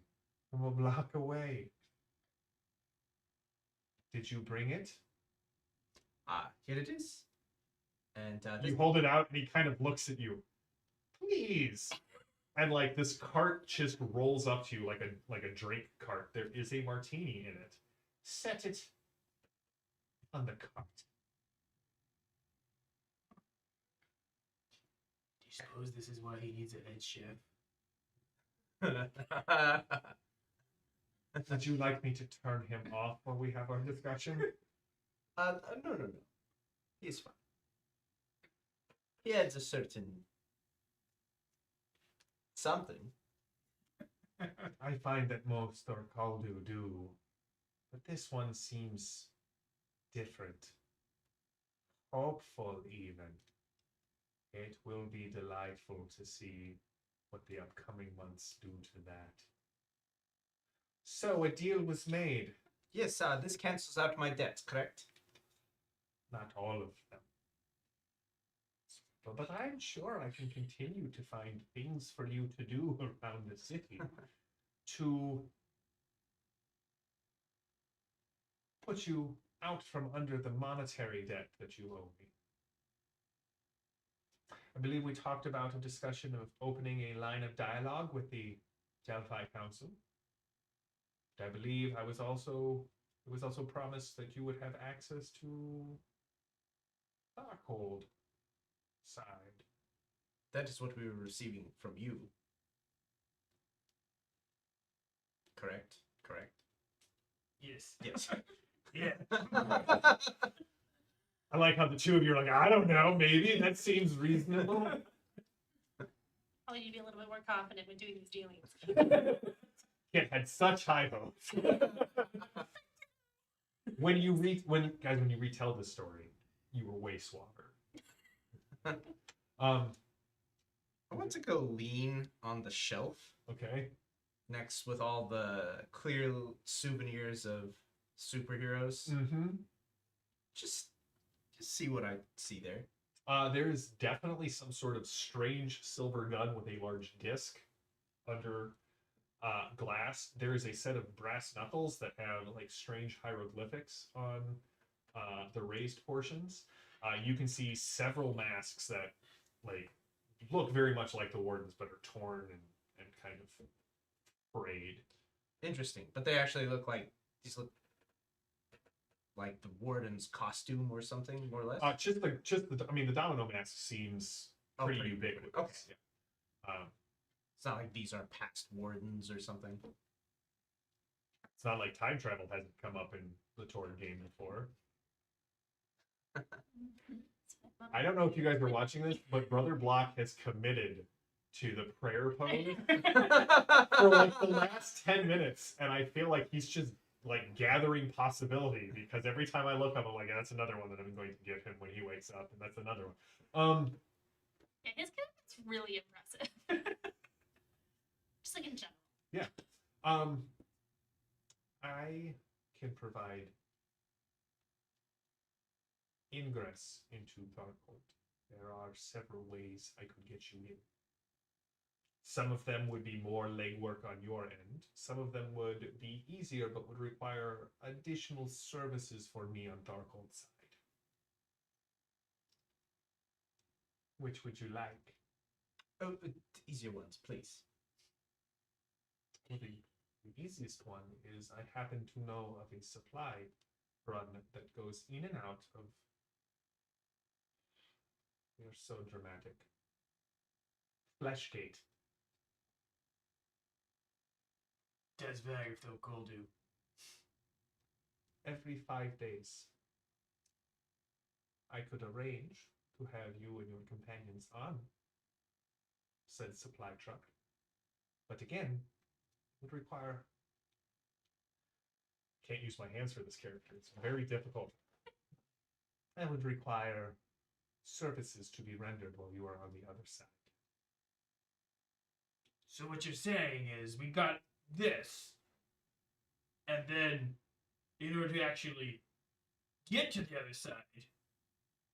from a block away. Did you bring it? Here it is. And You hold it out and he kind of looks at you. Please. And like this cart just rolls up to you like a drink cart. There is a martini in it. Set it on the cart. Do you suppose this is why he needs a head chef? Would you like me to turn him off while we have our discussion? no. He's fine. He adds a certain something. I find that most Orkaldu do, but this one seems different. Hopeful, even. It will be delightful to see what the upcoming months do to that. So a deal was made. Yes, this cancels out my debts, correct? Not all of them. But I'm sure I can continue to find things for you to do around the city to put you out from under the monetary debt that you owe me. I believe we talked about a discussion of opening a line of dialogue with the Delphi Council. I believe it was also promised that you would have access to Darkhold side. That is what we were receiving from you. Correct? Correct. Yes. Yes. Yeah. I like how the two of you are like, I don't know, maybe that seems reasonable. Probably need to be a little bit more confident when doing these dealings. Kit had such high hopes. when you retell this story, you were way suaver. I want to go lean on the shelf Okay. next with all the clear souvenirs of superheroes. Mm-hmm. Just see what I see there. There's definitely some sort of strange silver gun with a large disc under glass. There is a set of brass knuckles that have like strange hieroglyphics on the raised portions. You can see several masks that like look very much like the wardens, but are torn and kind of frayed. Interesting, but they actually look like the warden's costume or something, more or less. The domino mask seems pretty pretty ubiquitous. okay. Yeah. It's not like these are past wardens or something. It's not like time travel hasn't come up in the Torg game before. I don't know if you guys are watching this, but Brother Block has committed to the prayer pose for like the last 10 minutes, and I feel like he's just like gathering possibility because every time I look up, I'm like, that's another one that I'm going to give him when he wakes up, and that's another one. Yeah, his character's really impressive. Just like in general. Yeah. I can provide ingress into Darkhold. There are several ways I could get you in. Some of them would be more legwork on your end. Some of them would be easier, but would require additional services for me on Darkhold's side. Which would you like? Oh, easier ones, please. Well, the easiest one is I happen to know of a supply run that goes in and out of. You're so dramatic. Fleshgate. Das Väg of Koldu. Every 5 days, I could arrange to have you and your companions on said supply truck. But again, would require. Can't use my hands for this character. It's very difficult. That would require services to be rendered while you are on the other side. So what you're saying is we got this, and then in order to actually get to the other side,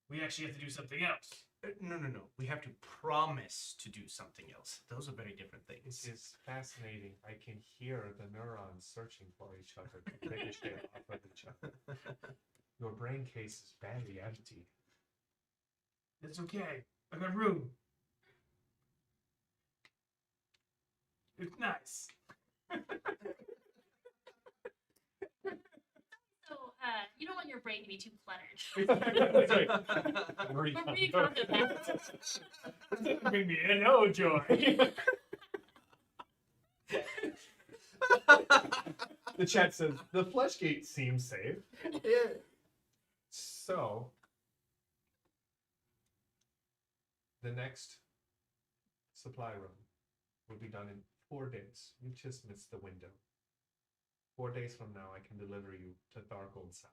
we actually have to do something else. No. We have to promise to do something else. Those are very different things. It is fascinating. I can hear the neurons searching for each other to ricochet off of each other. Your brain case is badly empty. That's okay. I got room. It's nice. So, you don't want your brain to be too cluttered. That's right. Marie Marie Kondo. Kondo. That doesn't bring me no joy. The chat says the Fleshgate seems safe. Yeah. So the next supply run will be done in 4 days. You just missed the window. 4 days from now, I can deliver you to Thargold's side.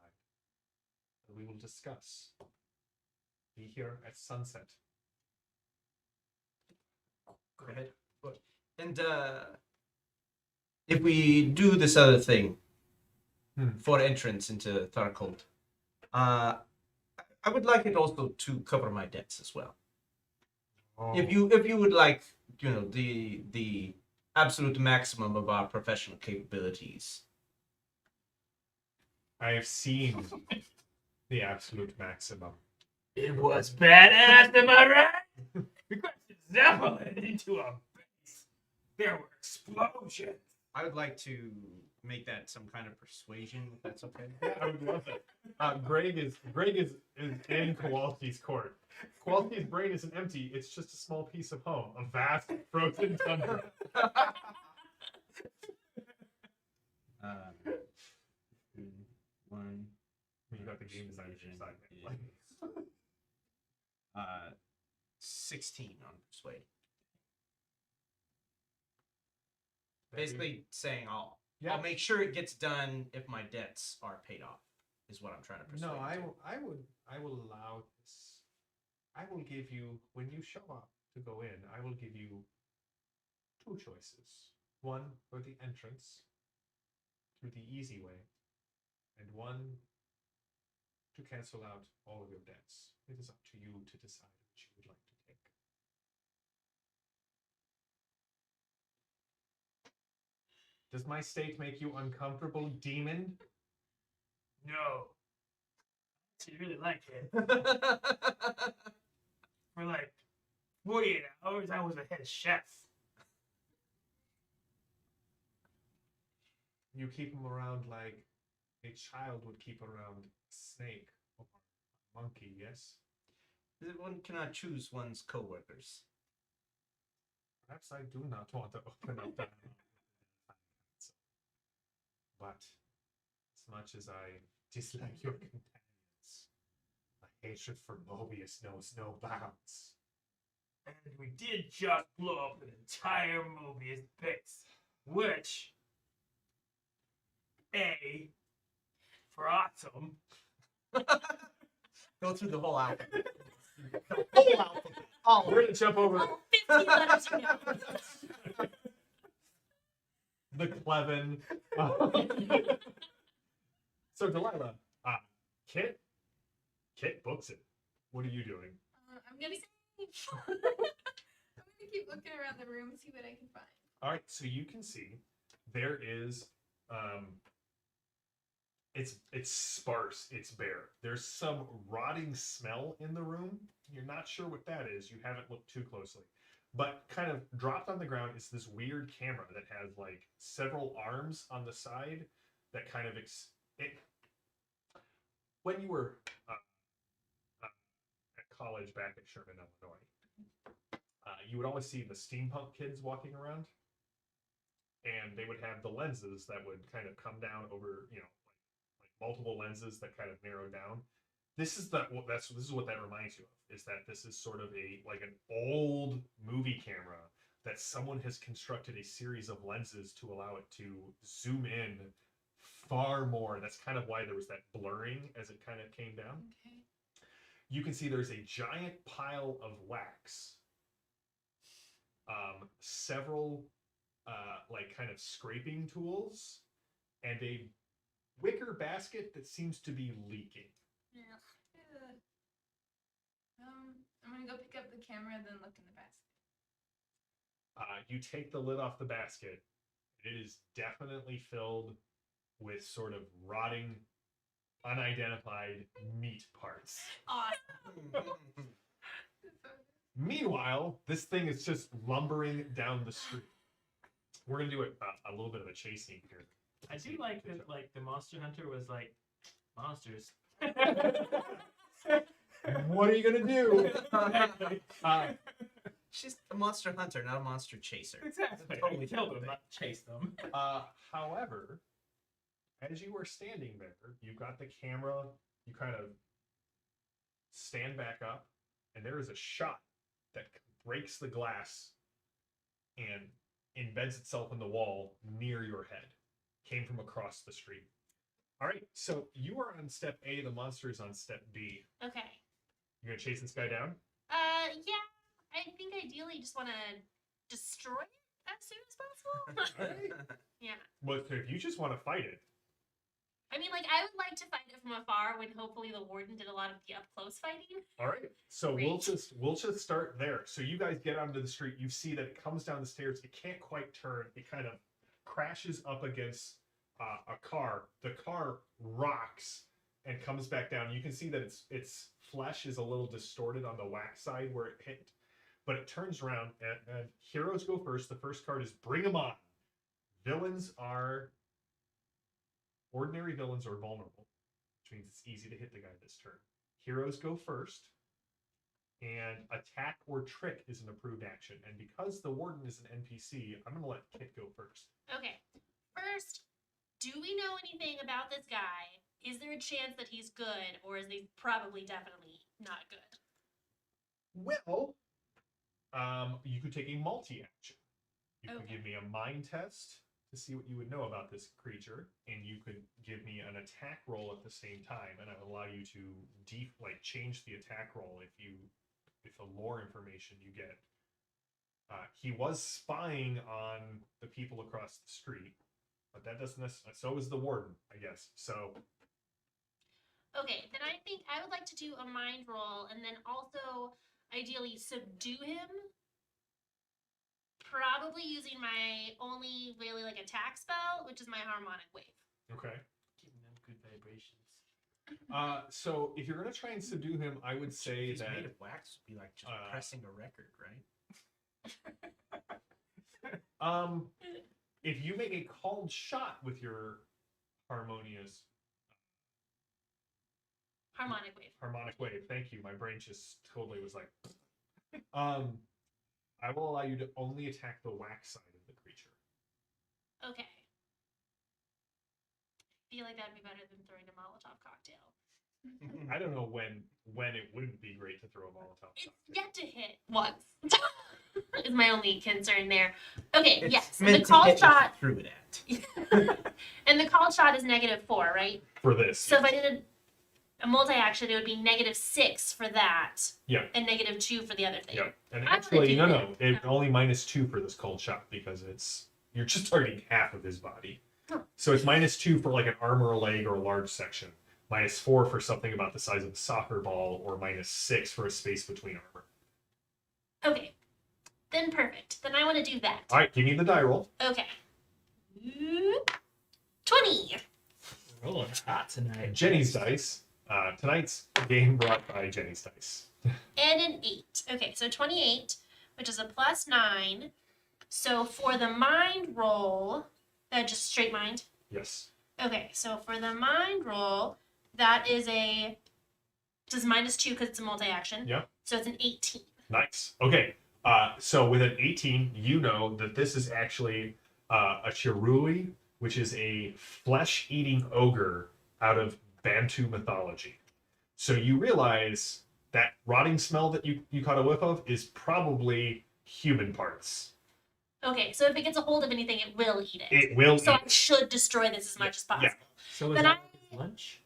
We will discuss. Be here at sunset. Go ahead. And if we do this other thing for entrance into Thargold, I would like it also to cover my debts as well. Oh. If you would like, the absolute maximum of our professional capabilities. I have seen the absolute maximum. It was badass, am I right? We crashed a Zeppelin into a base. There were explosions. I would like to make that some kind of persuasion, if that's okay. Yeah, I would love it. Greg is in Kowalski's court. Kowalski's brain isn't empty. It's just a small piece of home, a vast frozen tundra. One. You got the game design side. Uh, 16 on persuade. Basically saying I'll make sure it gets done if my debts are paid off. Is what I'm trying to persuade. No, you I will allow this. I will give you, when you show up to go in, I will give you 2 choices. One for the entrance through the easy way, and one to cancel out all of your debts. It is up to you to decide which you would like to take. Does my state make you uncomfortable, demon? No. She really liked it. For like 48 hours, I was a head chef. You keep him around like a child would keep around a snake or a monkey, yes? One cannot choose one's coworkers. Perhaps I do not want to open up that. But as much as I dislike your companions, my hatred for Mobius knows no bounds. And we did just blow up an entire Mobius base, which, A, for awesome. Go through the whole alphabet. We're gonna jump over All 15 letters you know. the Clevin. So Delilah, Kit books it. What are you doing? I'm gonna I'm gonna keep looking around the room, see what I can find. All right, so you can see there is, it's sparse, it's bare. There's some rotting smell in the room. You're not sure what that is. You haven't looked too closely. But kind of dropped on the ground is this weird camera that has like several arms on the side that kind of when you were at college back at Sherman, Illinois, you would always see the steampunk kids walking around, and they would have the lenses that would kind of come down over, like multiple lenses that kind of narrow down. This is what that reminds you of, is that this is sort of an old movie camera that someone has constructed a series of lenses to allow it to zoom in far more. That's kind of why there was that blurring as it kind of came down. Okay. You can see there's a giant pile of wax, several like kind of scraping tools, and a wicker basket that seems to be leaking. Yeah. I'm gonna go pick up the camera, then look in the basket. You take the lid off the basket. It is definitely filled with sort of rotting, unidentified meat parts. Awesome. Meanwhile, this thing is just lumbering down the street. We're gonna do a little bit of a chase scene here. I do like that, like, the Monster Hunter was like, monsters. What are you gonna do? She's a monster hunter, not a monster chaser. Exactly. Totally killed them, not chase them. However, as you are standing there, you've got the camera, you kind of stand back up, and there is a shot that breaks the glass, and embeds itself in the wall near your head. Came from across the street. All right, so you are on step A. The monster is on step B. Okay. You're gonna chase this guy down. Yeah. I think ideally you just want to destroy it as soon as possible. All right. Yeah. Well, if you just want to fight it, I mean, like, I would like to fight it from afar when hopefully the warden did a lot of the up close fighting. all right. So Great. we'll just start there. So you guys get onto the street. You see that it comes down the stairs. It can't quite turn. It kind of crashes up against a car. The car rocks and comes back down. You can see that its flesh is a little distorted on the wax side where it hit, but it turns around and heroes go first. The first card is Bring 'em On. Ordinary villains are vulnerable, which means it's easy to hit the guy this turn. Heroes go first, and attack or trick is an approved action. And because the warden is an NPC, I'm going to let Kit go first. Okay. First, do we know anything about this guy? Is there a chance that he's good, or is he probably definitely not good? Well, you could take a multi-action. You could Okay. give me a mind test to see what you would know about this creature, and you could give me an attack roll at the same time, and I would allow you to change the attack roll if the lore information you get. He was spying on the people across the street, but that doesn't necessarily. So is the warden, I guess. So Okay, then I think I would like to do a mind roll and then also ideally subdue him. Probably using my only really like attack spell, which is my harmonic wave. okay. Giving them good vibrations. So if you're gonna try and subdue him, I would say He's that made of wax would be like just pressing a record, right? if you make a called shot with your harmonic wave, thank you. My brain just totally was like, I will allow you to only attack the wax side of the creature. Okay. Feel like that'd be better than throwing a Molotov cocktail. I don't know when it wouldn't be great to throw a Molotov It's cocktail. yet to hit once. Is my only concern there. Okay, It's yes. And meant the to call hit if you shot threw it at. and the call shot is -4, right? For this. So if I did a multi-action, it would be -6 for that. Yeah. And -2 for the other thing. Yeah, and I'm actually, gonna no, do it's only -2 for this cold shot because you're just targeting half of his body. Huh. So it's -2 for like an arm or a leg or a large section, -4 for something about the size of a soccer ball, or -6 for a space between armor. Okay. Then perfect. Then I want to do that. All right, give me the die roll. Okay. 20. Rolling hot tonight. Jenny's dice. Tonight's game brought by Jenny's dice. And an 8. Okay, so 28, which is a +9. So for the mind roll, just straight mind. Yes. Okay, so for the mind roll, that is just -2 because it's a multi-action. Yep. So it's an 18. Nice. Okay. So with an 18, you know that this is actually a Chirui, which is a flesh-eating ogre out of Bantu mythology. So you realize that rotting smell that you caught a whiff of is probably human parts. Okay, so if it gets a hold of anything, it will eat it. It will So eat. I should destroy this as much as possible. So is Then that his lunch?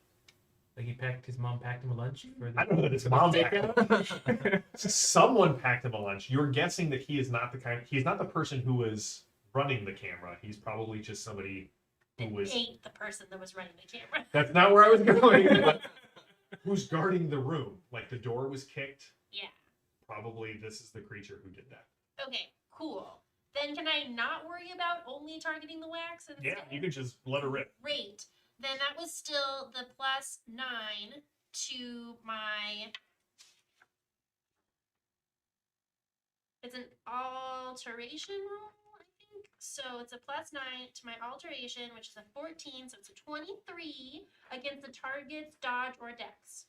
Like his mom packed him a lunch for the I don't know that his mom packed him. Someone packed him a lunch. You're guessing that he's not the person who was running the camera. He's probably just somebody who It was. ate the person that was running the camera. That's not where I was going. But who's guarding the room? Like the door was kicked. Yeah. Probably this is the creature who did that. Okay, cool. Then can I not worry about only targeting the wax instead? Yeah, you could just let her rip. Great. Then that was still the +9 to my. It's an alteration roll, I think. So it's a +9 to my alteration, which is a 14. So it's a 23 against the target's dodge or dex.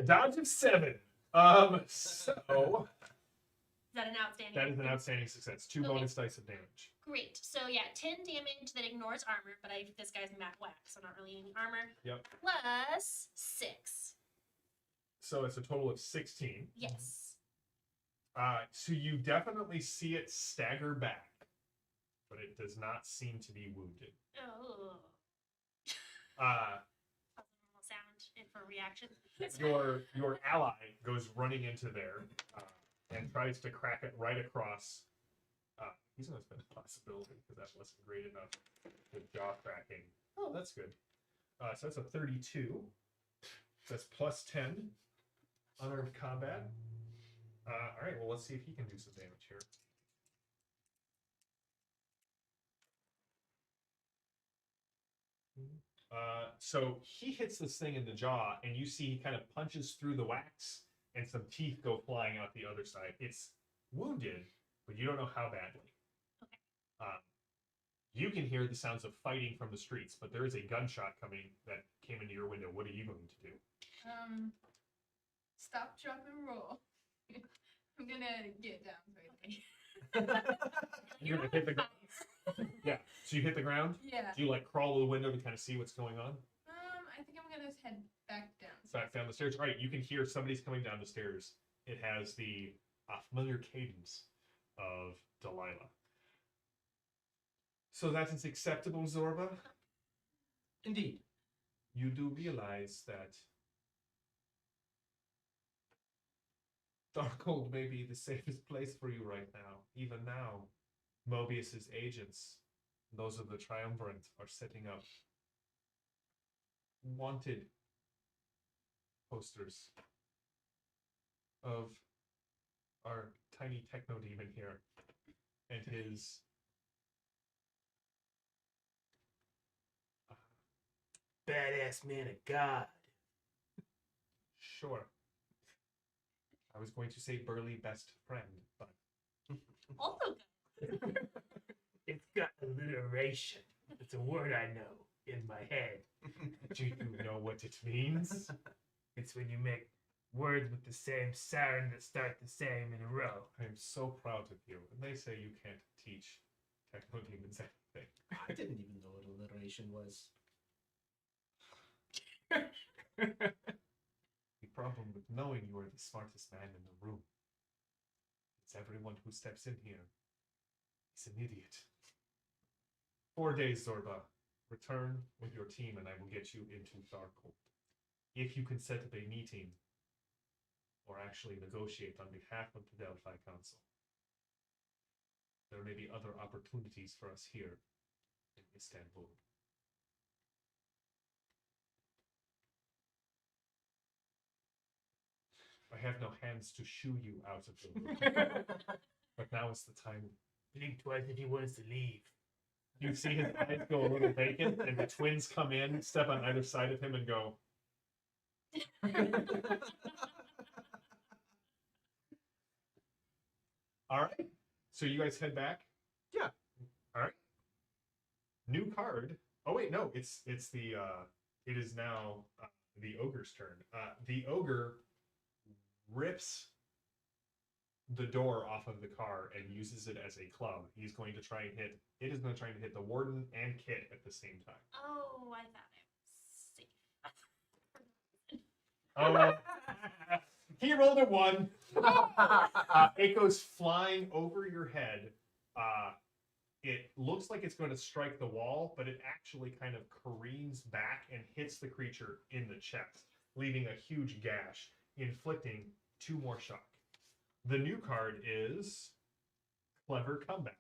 Dodge of 7. So Is that an outstanding? that is an outstanding success. 2 Okay. bonus dice of damage. Great. So yeah, 10 damage that ignores armor, but this guy's matte wax, so not really any armor. Yep. Plus 6. So it's a total of 16. Yes. So you definitely see it stagger back, but it does not seem to be wounded. Oh. Uh, That's a normal sound for reaction. your ally goes running into there and tries to crack it right across. He's going to spend a possibility because that wasn't great enough with jaw cracking. Oh, that's good. So that's a 32. That's plus 10 unarmed combat. All right, well, let's see if he can do some damage here. So he hits this thing in the jaw, and you see he kind of punches through the wax, and some teeth go flying out the other side. It's wounded, but you don't know how badly. Okay. You can hear the sounds of fighting from the streets, but there is a gunshot coming that came into your window. What are you going to do? Stop, drop, and roll. I'm gonna get down right You're gonna hit the ground. Yeah. So you hit the ground. Yeah. Do you like crawl to the window to kind of see what's going on? I think I'm gonna head back down. Back down the stairs. All right. You can hear somebody's coming down the stairs. It has the familiar cadence of Delilah. So that is acceptable, Zorba? Indeed. You do realize that Darkhold may be the safest place for you right now. Even now, Mobius's agents, those of the Triumverant, are setting up wanted posters of our tiny techno demon here and his Badass man of God. sure. I was going to say burly best friend, but Also good. It's got alliteration. It's a word I know in my head. do you know what it means? It's when you make words with the same sound that start the same in a row. I am so proud of you. And they say you can't teach techno demons anything. I didn't even know what alliteration was. The problem with knowing you are the smartest man in the room is everyone who steps in here is an idiot. 4 days, Zorba. Return with your team and I will get you into Darkhold. If you can set up a meeting or actually negotiate on behalf of the Delphi Council, there may be other opportunities for us here in Istanbul. I have no hands to shoo you out of the room. But now is the time. Blink twice if he wants to leave. You see his eyes go a little vacant, and the twins come in, step on either side of him, and go. All right. So you guys head back. Yeah. All right. New card. Oh wait, no. It's the. It is now the ogre's turn. The ogre rips the door off of the car and uses it as a club. He's going to try and hit. It is going to try and hit the warden and Kit at the same time. Oh, I thought I was safe. He rolled a 1. It goes flying over your head. It looks like it's going to strike the wall, but it actually kind of careens back and hits the creature in the chest, leaving a huge gash, inflicting 2 more shock. The new card is Clever Comeback.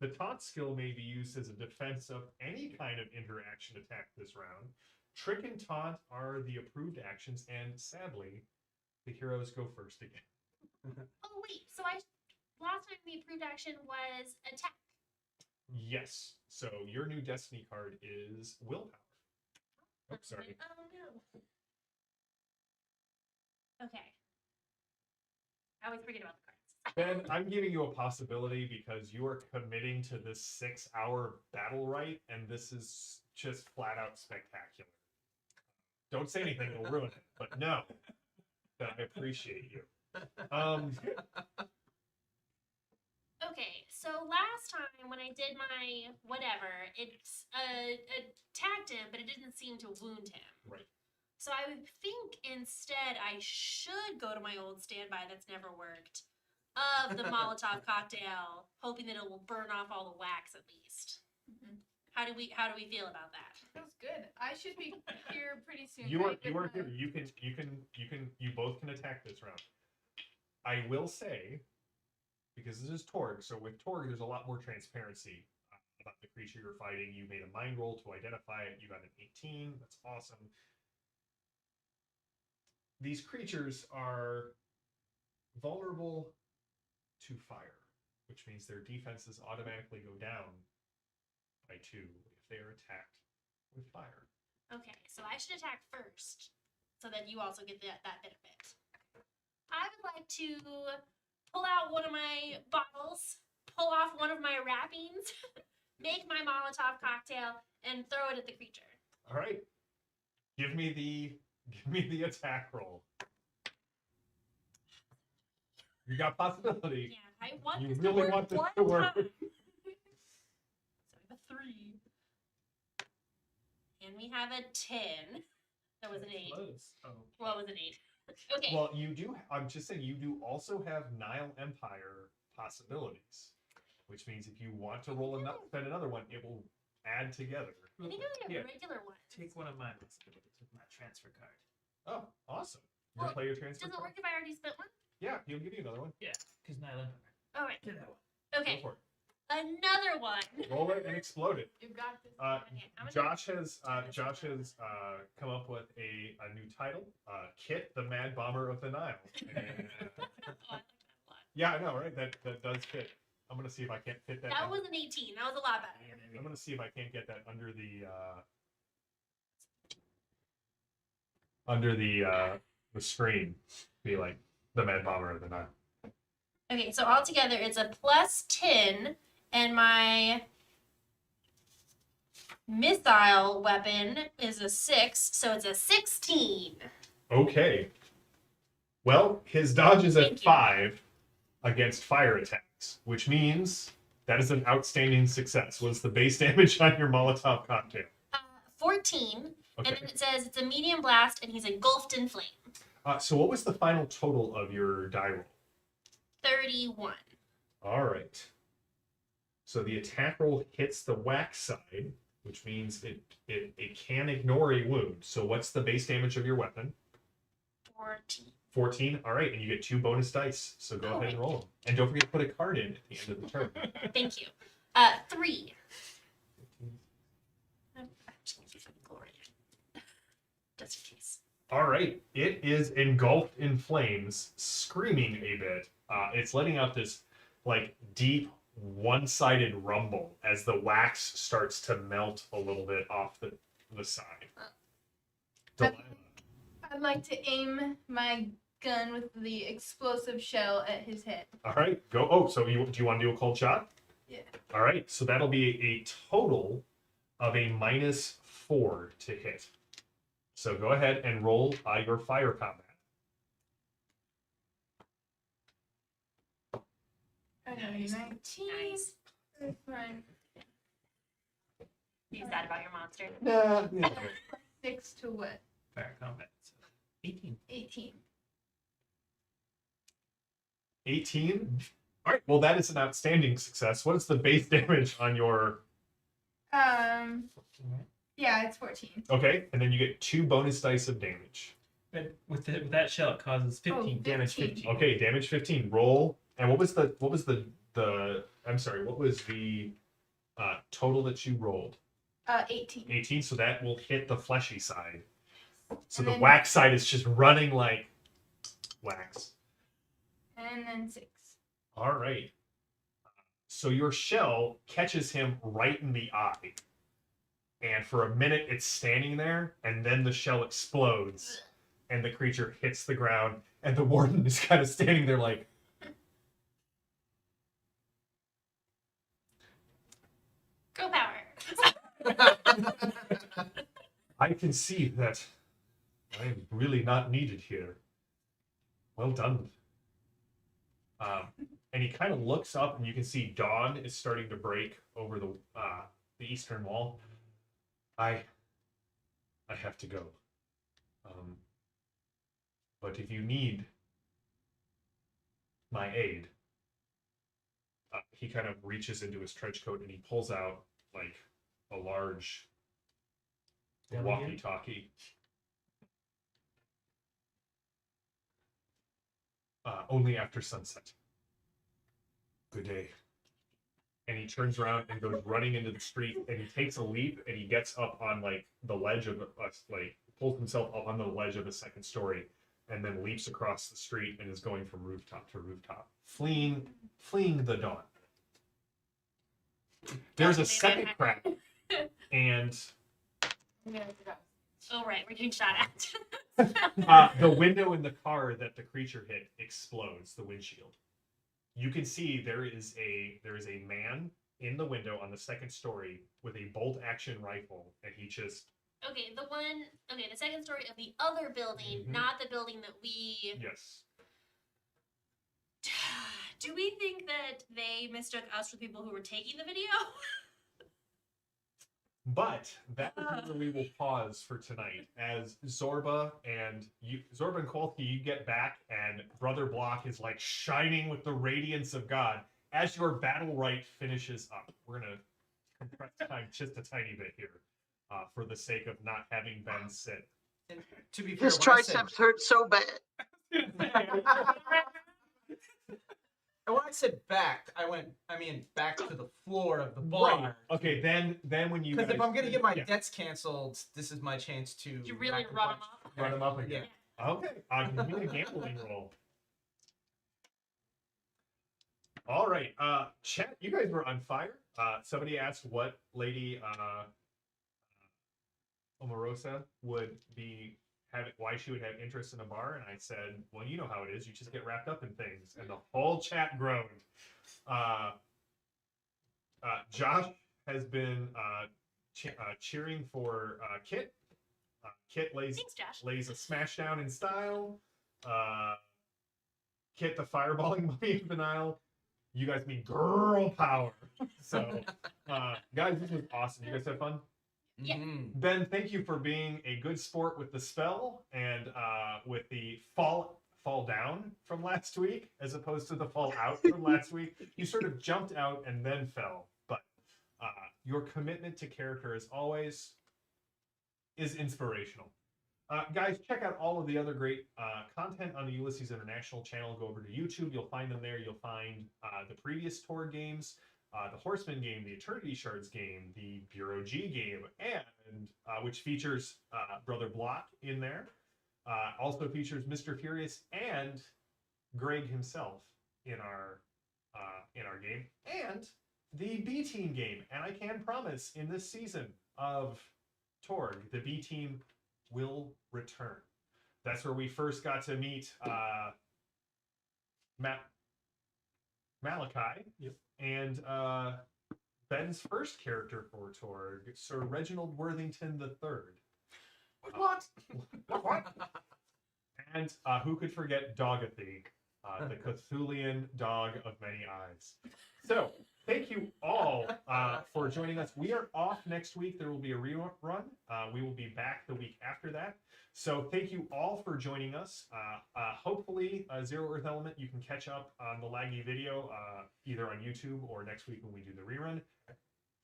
The taunt skill may be used as a defense of any kind of interaction attack this round. Trick and taunt are the approved actions, and sadly, the heroes go first again. Oh wait, so last time the approved action was attack. Yes. So your new destiny card is Willpower. Oh, sorry. Oh no. Okay. I always forget about the cards. Ben, I'm giving you a possibility because you are committing to this 6-hour battle right, and this is just flat out spectacular. Don't say anything, it'll ruin it. But no, that I appreciate you. Okay, so last time when I did my whatever, it attacked him, but it didn't seem to wound him. Right. So I would think instead I should go to my old standby that's never worked, of the Molotov cocktail, hoping that it will burn off all the wax at least. Mhm. How do we feel about that? Feels good. I should be here pretty soon. You are right? you With are my- here. You both can attack this round. I will say, because this is Torg, so with Torg there's a lot more transparency about the creature you're fighting. You made a mind roll to identify it. You got an 18. That's awesome. These creatures are vulnerable to fire, which means their defenses automatically go down by 2 if they are attacked with fire. Okay, so I should attack first, so that you also get that benefit. I would like to pull out one of my bottles, pull off one of my wrappings, make my Molotov cocktail, and throw it at the creature. All right, give me the attack roll. You got possibility. Yeah, I want You this really to work want this one to work. time. So a 3. And we have a 10. That was an 8. Close. Oh. Well, it was an 8. Okay. Well, you do. I'm just saying, you do also have Nile Empire possibilities, which means if you want to roll spend another one, it will add together. I think I yeah. have a regular one. Take one of my possibilities with my transfer card. Oh, awesome! You want to Well, play your transfer? Does it card? work if I already spent one? Yeah, he'll give you another one. Yeah, because Nile Empire. All right. Get that one. Okay. Go for it. Another one. Roll it and explode it. You've got this. Okay, I'm gonna- Josh has come up with a new title, Kit the Mad Bomber of the Nile. And, Oh, I like that a lot. yeah, I know, right? That does fit. I'm gonna see if I can't fit that. That was an 18. That was a lot better. I'm gonna see if I can't get that under the screen. Be like the Mad Bomber of the Nile. Okay, so altogether it's a +10, and my missile weapon is a 6, so it's a 16. Okay. Well, his dodge is at Thank you. 5 against fire attacks, which means that is an outstanding success. What's the base damage on your Molotov cocktail? 14, Okay. and then it says it's a medium blast, and he's engulfed in flame. So what was the final total of your die roll? 31. All right. So the attack roll hits the wax side, which means it can ignore a wound. So what's the base damage of your weapon? 14. 14. All right, and you get 2 bonus dice. So go Oh, ahead and roll them. And don't forget to put a card in at the end of the turn. Thank you. 3. I'm just gonna keep some glory. Just in case. All right, it is engulfed in flames, screaming a bit. It's letting out this like deep, one-sided rumble as the wax starts to melt a little bit off the side. Delilah. I'd like to aim my gun with the explosive shell at his head. All right, go. Oh, so do you want to do a cold shot? Yeah. All right, so that'll be a total of a -4 to hit. So go ahead and roll your fire combat. Nice. 19. Nice. That's fine. You sad about your monster? Nah, 6 to what? Fire combat. So 18. 18. 18. All right, well that is an outstanding success. What is the base damage on your? Yeah, it's 14. Okay, and then you get 2 bonus dice of damage. But with that shell, it causes 15 damage. 15. 15. Okay, damage 15. Roll. And what was the I'm sorry, what was the total that you rolled? 18. 18, so that will hit the fleshy side. So And the then- wax side is just running like wax. And then 6. All right. So your shell catches him right in the eye. And for a minute it's standing there, and then the shell explodes, and the creature hits the ground, and the warden is kind of standing there like, Go power. I can see that I'm really not needed here. Well done. And he kind of looks up, and you can see dawn is starting to break over the eastern wall. I have to go. But if you need my aid, he kind of reaches into his trench coat and he pulls out like a large walkie-talkie. Only after sunset. Good day. And he turns around and goes running into the street, and he takes a leap, and he gets up on like the ledge of like pulls himself up on the ledge of the second story, and then leaps across the street and is going from rooftop to rooftop, fleeing the dawn. There's a second crack, and Oh right, we're getting shot at. the window in the car that the creature hit explodes. The windshield. You can see there is a man in the window on the second story with a bolt action rifle, and he just Okay, the second story of the other building, Mhm. not the building that we. yes. Do we think that they mistook us for people who were taking the video? But that is where we will pause for tonight, as Zorba and Quality, you get back, and Brother Block is like shining with the radiance of God as your battle right finishes up. We're gonna compress time just a tiny bit here, for the sake of not having Ben sit. And to be fair, His when I said- triceps hurt so bad. And when I said back, I mean back to the floor of the bar. Right. Okay, then when you Because if guys- I'm gonna get my yeah, debts canceled, this is my chance to. You really rack a run them bunch. up? run them up again. Yeah. Okay, give me a gambling roll. All right, chat. You guys were on fire. Somebody asked what Lady Omarosa would be why she would have interest in a bar, and I said, well, you know how it is. You just get wrapped up in things, and the whole chat groaned. Josh has been cheering for Kit. Kit lays Thanks, Josh. lays a smashdown in style. Kit the fireballing mummy of the Nile. You guys mean girl power. So, guys, this was awesome. You guys have fun? Yeah. Mhm. Ben, thank you for being a good sport with the spell and with the fall down from last week as opposed to the fall out from last week. You sort of jumped out and then fell, but your commitment to character, as always, is inspirational. Guys, check out all of the other great content on the Ulysses International channel. Go over to YouTube. You'll find them there. You'll find the previous Torg games, the Horseman game, the Eternity Shards game, the Bureau G game, and which features Brother Block in there. Also features Mr. Furious and Greg himself in our game, and the B Team game. And I can promise, in this season of Torg, the B Team will return. That's where we first got to meet Malachi. Yep. And Ben's first character for Torg, Sir Reginald Worthington III. What? And who could forget Dogathy, the Cthulian dog of many eyes. So, thank you all for joining us. We are off next week. There will be a rerun. We will be back the week after that. So thank you all for joining us. Hopefully, Zero Earth Element, you can catch up on the laggy video either on YouTube or next week when we do the rerun.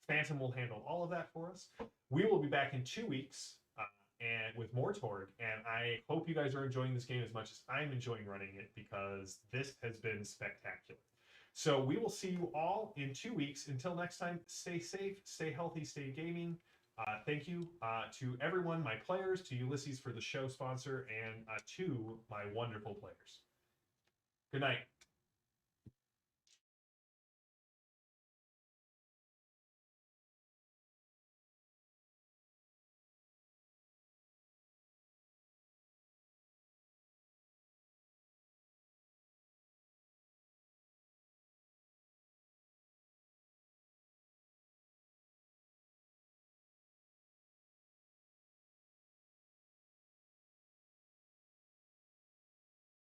Phantom will handle all of that for us. We will be back in 2 weeks and with more Torg. And I hope you guys are enjoying this game as much as I'm enjoying running it, because this has been spectacular. So we will see you all in 2 weeks. Until next time, stay safe, stay healthy, stay gaming. Thank you to everyone, my players, to Ulysses for the show sponsor, and to my wonderful players. Good night.